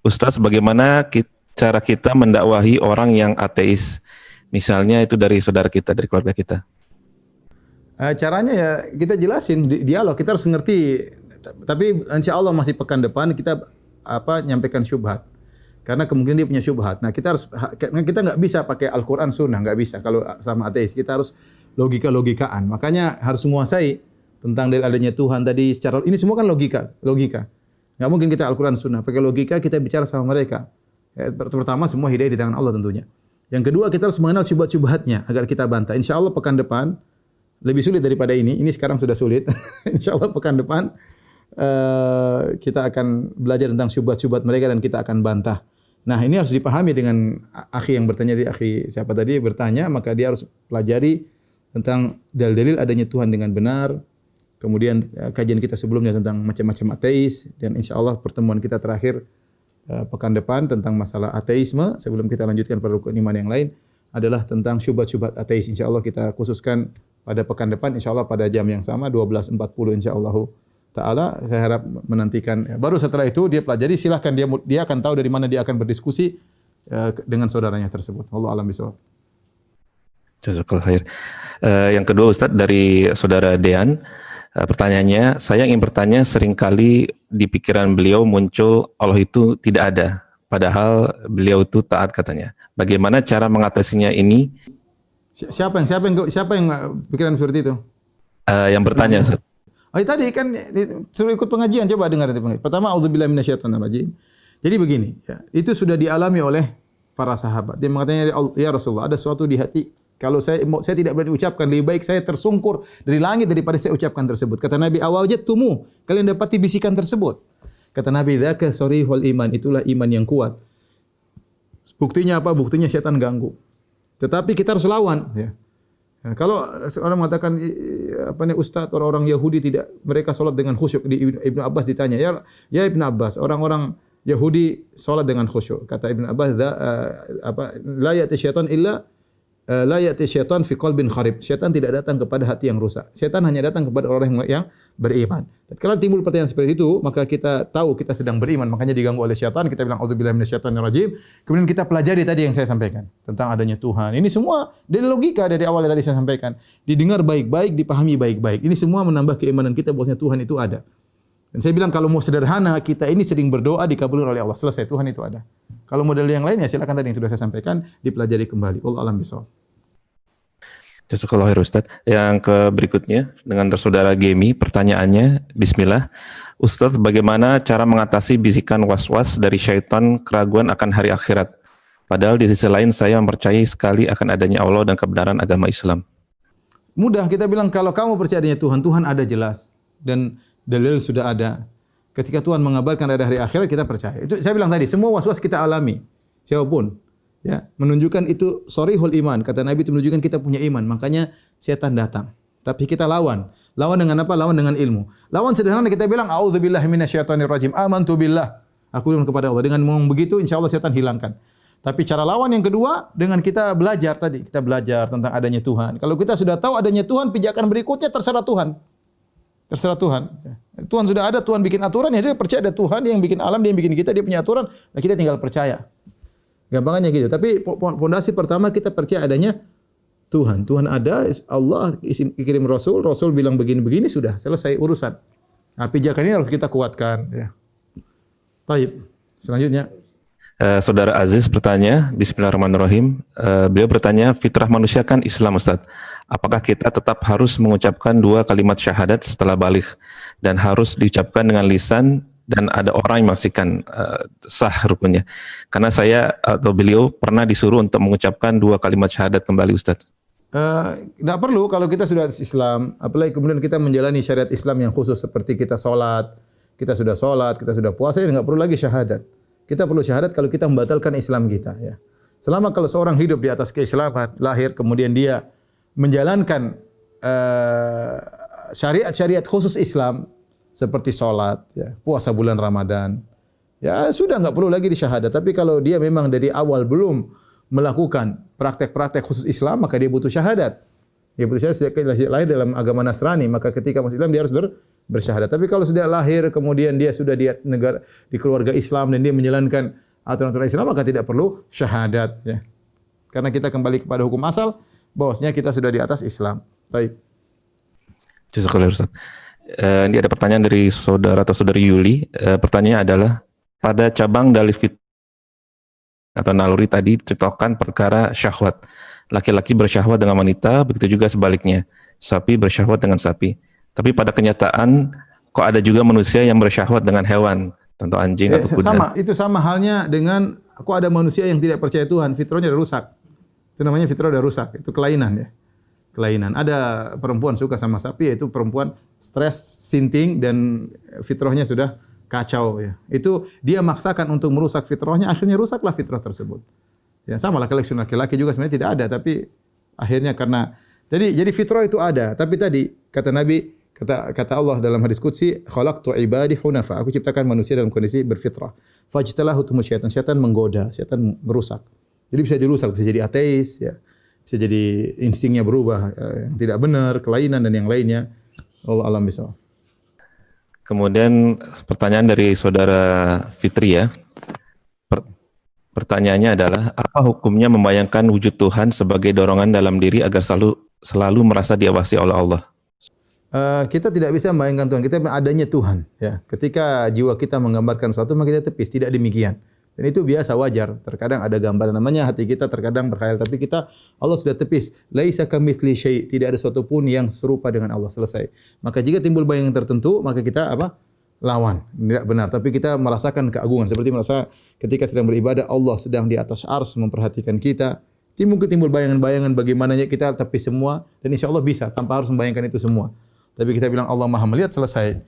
Ustadz, bagaimana cara kita mendakwahi orang yang ateis? Misalnya itu dari saudara kita, dari keluarga kita. Caranya ya kita jelasin, dialog, kita harus ngerti. Tapi insya Allah masih pekan depan kita nyampaikan syubhat. Karena kemungkinan dia punya syubhat. Nah kita nggak bisa pakai Al-Quran Sunnah, nggak bisa kalau sama ateis. Kita harus logika-logikaan. Makanya harus menguasai tentang dalil adanya Tuhan tadi. Secara ini semua kan logika. Nggak mungkin kita Al-Quran Sunnah. Pakai logika kita bicara sama mereka. Pertama semua hidayah di tangan Allah tentunya. Yang kedua kita harus mengenal syubhat-syubhatnya agar kita bantah. Insya Allah pekan depan lebih sulit daripada ini. Ini sekarang sudah sulit. Insya Allah pekan depan kita akan belajar tentang syubhat-syubhat mereka dan kita akan bantah. Nah ini harus dipahami dengan akhi yang bertanya, akhi siapa tadi bertanya, maka dia harus pelajari tentang dalil-dalil adanya Tuhan dengan benar. Kemudian kajian kita sebelumnya tentang macam-macam ateis, dan insya Allah pertemuan kita terakhir pekan depan tentang masalah ateisme sebelum kita lanjutkan pada rukun iman yang lain adalah tentang syubhat-syubhat ateis. Insya Allah kita khususkan pada pekan depan, insya Allah pada jam yang sama 12.40 insya Allah Ta'ala. Saya harap menantikan. Baru setelah itu dia pelajari, silahkan dia akan tahu dari mana dia akan berdiskusi dengan saudaranya tersebut. Allah alam bisawab. Jazakallah khair. Yang kedua Ustadz dari saudara Dean, pertanyaannya, saya ingin bertanya, seringkali di pikiran beliau muncul Allah itu tidak ada, padahal beliau itu taat katanya. Bagaimana cara mengatasinya ini? Siapa yang pikiran seperti itu? Yang bertanya, Ustaz. Oh tadi kan suruh ikut pengajian, coba dengar itu pengajian. Pertama, auzubillahi minasyaitonirrajim. Jadi begini, ya, itu sudah dialami oleh para sahabat. Dia mengatakan, ya Rasulullah, ada sesuatu di hati. Kalau saya tidak berani ucapkan, lebih baik saya tersungkur dari langit daripada saya ucapkan tersebut. Kata Nabi, awajadtumu, kalian dapati bisikan tersebut. Kata Nabi, dzaka sarihul iman, itulah iman yang kuat. Buktinya apa? Buktinya setan ganggu. Tetapi kita harus lawan. Ya. Nah, kalau seorang mengatakan ustaz, orang-orang Yahudi tidak, mereka sholat dengan khusyuk. Di Ibnu Abbas ditanya, ya Ibnu Abbas, orang-orang Yahudi sholat dengan khusyuk. Kata Ibnu Abbas, la ya'ti syaitan illa la ya'ti syaitan fi qalbin kharib. Syaitan tidak datang kepada hati yang rusak. Syaitan hanya datang kepada orang yang beriman. Kalau timbul pertanyaan seperti itu, maka kita tahu kita sedang beriman, makanya diganggu oleh syaitan. Kita bilang auzubillahi minasyaitonirrajim. Kemudian kita pelajari tadi yang saya sampaikan tentang adanya Tuhan. Ini semua dari logika dari awal yang tadi saya sampaikan. Didengar baik-baik, dipahami baik-baik. Ini semua menambah keimanan kita bahwasanya Tuhan itu ada. Dan saya bilang kalau mau sederhana, kita ini sering berdoa dikabulkan oleh Allah. Selesai, Tuhan itu ada. Kalau model yang lain ya silakan tadi yang sudah saya sampaikan dipelajari kembali. Wallahu a'lam bishawab. Jazakallahu khair Ustaz. Yang berikutnya dengan saudara Gemi, pertanyaannya, Bismillah. Ustaz, bagaimana cara mengatasi bisikan was-was dari syaitan keraguan akan hari akhirat? Padahal di sisi lain saya mempercayai sekali akan adanya Allah dan kebenaran agama Islam. Mudah, kita bilang kalau kamu percaya adanya Tuhan, Tuhan ada jelas dan dalil sudah ada. Ketika Tuhan mengabarkan ada hari akhirat, kita percaya. Itu saya bilang tadi, semua was-was kita alami. Siapapun. Ya, menunjukkan itu sharihul iman. Kata Nabi itu menunjukkan kita punya iman. Makanya setan datang. Tapi kita lawan. Lawan dengan apa? Lawan dengan ilmu. Lawan sederhana kita bilang a'udzubillahi minasyaitonirrajim. Amantu billah. Aku beriman kepada Allah. Dengan ngomong begitu insyaallah setan hilangkan. Tapi cara lawan yang kedua dengan kita belajar tadi. Kita belajar tentang adanya Tuhan. Kalau kita sudah tahu adanya Tuhan, pijakan berikutnya terserah Tuhan. Terserah Tuhan. Tuhan sudah ada, Tuhan bikin aturan, ya dia percaya ada Tuhan, dia yang bikin alam, dia yang bikin kita, dia punya aturan, nah kita tinggal percaya. Gampangannya gitu. Tapi fondasi pertama kita percaya adanya Tuhan. Tuhan ada, Allah kirim Rasul, Rasul bilang begini-begini, sudah selesai urusan. Nah, pijakan ini harus kita kuatkan. Ya. Taib. Selanjutnya. Saudara Aziz bertanya, Bismillahirrahmanirrahim. Beliau bertanya, fitrah manusia kan Islam, Ustaz. Apakah kita tetap harus mengucapkan 2 kalimat syahadat setelah balik dan harus diucapkan dengan lisan dan ada orang yang menyaksikan sah rukunnya? Karena saya atau beliau pernah disuruh untuk mengucapkan 2 kalimat syahadat kembali, Ustaz. Tidak perlu kalau kita sudah Islam, apalagi kemudian kita menjalani syariat Islam yang khusus seperti kita sholat, kita sudah puasa, ya nggak perlu lagi syahadat. Kita perlu syahadat kalau kita membatalkan Islam kita. Ya. Selama kalau seorang hidup di atas keislaman, lahir kemudian dia menjalankan syariat-syariat khusus Islam seperti sholat, ya, puasa bulan Ramadan, ya sudah nggak perlu lagi disyahadat. Tapi kalau dia memang dari awal belum melakukan praktek-praktek khusus Islam, maka dia butuh syahadat. Dia butuh syahadat sejak lahir dalam agama Nasrani, maka ketika masuk Islam dia harus bersyahadat. Tapi kalau sudah lahir kemudian dia sudah di keluarga Islam dan dia menjalankan aturan-aturan Islam, maka tidak perlu syahadat, ya. Karena kita kembali kepada hukum asal bahwasanya kita sudah di atas Islam. Baik. Jazakallahu Ustaz. Ini ada pertanyaan dari saudara atau saudari Yuli. Pertanyaannya adalah, pada cabang dalil fit atau naluri tadi contohkan perkara syahwat. Laki-laki bersyahwat dengan wanita, begitu juga sebaliknya. Sapi bersyahwat dengan sapi. Tapi pada kenyataan kok ada juga manusia yang bersyahwat dengan hewan, contoh anjing atau kuda. Itu sama halnya dengan kok ada manusia yang tidak percaya Tuhan, fitrahnya sudah rusak. Itu namanya fitrah sudah rusak, itu kelainan, ya. Kelainan. Ada perempuan suka sama sapi, yaitu perempuan stres, sinting dan fitrahnya sudah kacau, ya. Itu dia maksakan untuk merusak fitrahnya, akhirnya rusaklah fitrah tersebut. Ya, sama laki-laki juga sebenarnya tidak ada, tapi akhirnya karena jadi fitrah itu ada, tapi tadi kata Nabi, kata Allah dalam hadis qudsi, khalaqtu ibadi hunafa, aku ciptakan manusia dalam kondisi berfitrah. Fajtalahu syaitan, syaitan menggoda, syaitan merusak. Jadi bisa dirusak, bisa jadi ateis, ya. Bisa jadi instingnya berubah, yang tidak benar, kelainan dan yang lainnya. Allah alam bisawab. Kemudian pertanyaan dari saudara Fitri, ya. Pertanyaannya adalah, apa hukumnya membayangkan wujud Tuhan sebagai dorongan dalam diri agar selalu merasa diawasi oleh Allah? Kita tidak bisa membayangkan Tuhan, kita adanya Tuhan. Ya. Ketika jiwa kita menggambarkan sesuatu, maka kita tepis, tidak demikian. Dan itu biasa, wajar. Terkadang ada gambaran, namanya hati kita terkadang berkhayal, tapi Allah sudah tepis. Laisa kamitsli syai', tidak ada sesuatu pun yang serupa dengan Allah, selesai. Maka jika timbul bayangan tertentu, maka kita lawan, tidak benar. Tapi kita merasakan keagungan, seperti merasa ketika sedang beribadah Allah sedang di atas arsy memperhatikan kita. Mungkin timbul bayangan-bayangan bagaimana kita tepis semua, dan insya Allah bisa tanpa harus membayangkan itu semua. Tapi kita bilang Allah Maha melihat, selesai.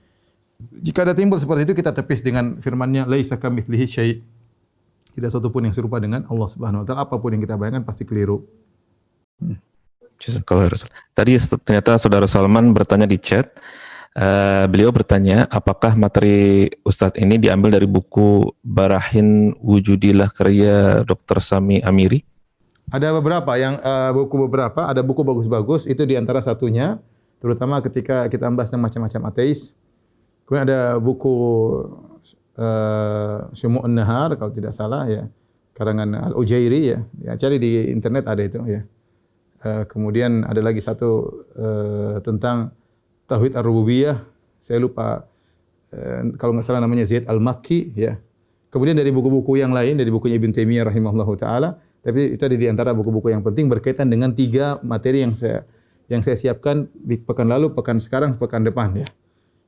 Jika ada timbul seperti itu, kita tepis dengan firman-Nya, laisa kamitslihi syai'. Tidak satu pun yang serupa dengan Allah Subhanahu wa taala. Apapun yang kita bayangkan pasti keliru. Tadi ternyata saudara Salman bertanya di chat. Beliau bertanya, apakah materi Ustadz ini diambil dari buku Barahin Wujudillah karya Dr. Sami Amiri? Ada beberapa ada buku bagus-bagus, itu diantara satunya, terutama ketika kita membahas macam-macam ateis. Kemudian ada buku Syumu'un Nahar kalau tidak salah, ya, karangan Al-Ujairi, ya. Ya, cari di internet ada itu, ya. Kemudian ada lagi satu tentang Tauhid Ar-Rububiyah, saya lupa kalau nggak salah namanya Zaid Al-Makki, ya. Kemudian dari buku-buku yang lain, dari bukunya Ibn Taimiyah rahimahullahu taala, tapi itu di antara buku-buku yang penting berkaitan dengan 3 materi yang saya siapkan di pekan lalu, pekan sekarang, pekan depan, ya.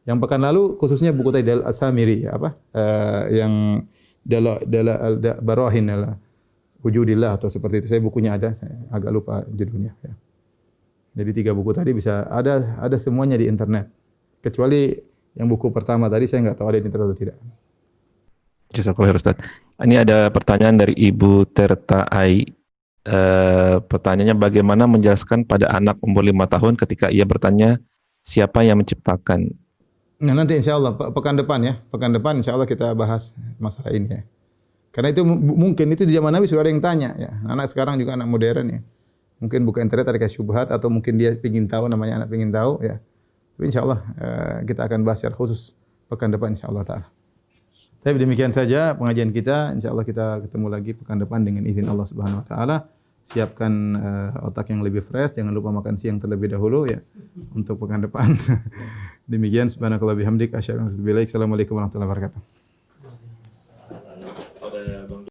Yang pekan lalu khususnya buku tadi Dalil As-Samiri, yang Barahin Wujudillah atau seperti itu. Saya bukunya ada, saya agak lupa judulnya, ya. Jadi 3 buku tadi bisa ada semuanya di internet. Kecuali yang buku pertama tadi saya nggak tahu ada di internet atau tidak. Jazakallahu Ustaz. Ini ada pertanyaan dari Ibu Terta Ai. Pertanyaannya, bagaimana menjelaskan pada anak umur 5 tahun ketika ia bertanya siapa yang menciptakan? Nah, nanti insya Allah pekan depan, ya. Pekan depan insya Allah kita bahas masalah ini, ya. Karena itu mungkin itu di zaman Nabi sudah ada yang tanya, ya. Anak sekarang juga anak modern, ya. Mungkin buka internet ada kayak syubhat atau mungkin dia ingin tahu, namanya anak ingin tahu, ya. Tapi insya Allah kita akan bahas secara khusus pekan depan insya Allah taala. Tapi demikian saja pengajian kita. Insya Allah kita ketemu lagi pekan depan dengan izin Allah Subhanahu Wa Taala. Siapkan otak yang lebih fresh, jangan lupa makan siang terlebih dahulu, ya, untuk pekan depan. Demikian, subhanakallah bihamdik asyhadu an la ilaha illa anta astaghfiruka wa atubu ilaik. Assalamualaikum warahmatullahi wabarakatuh.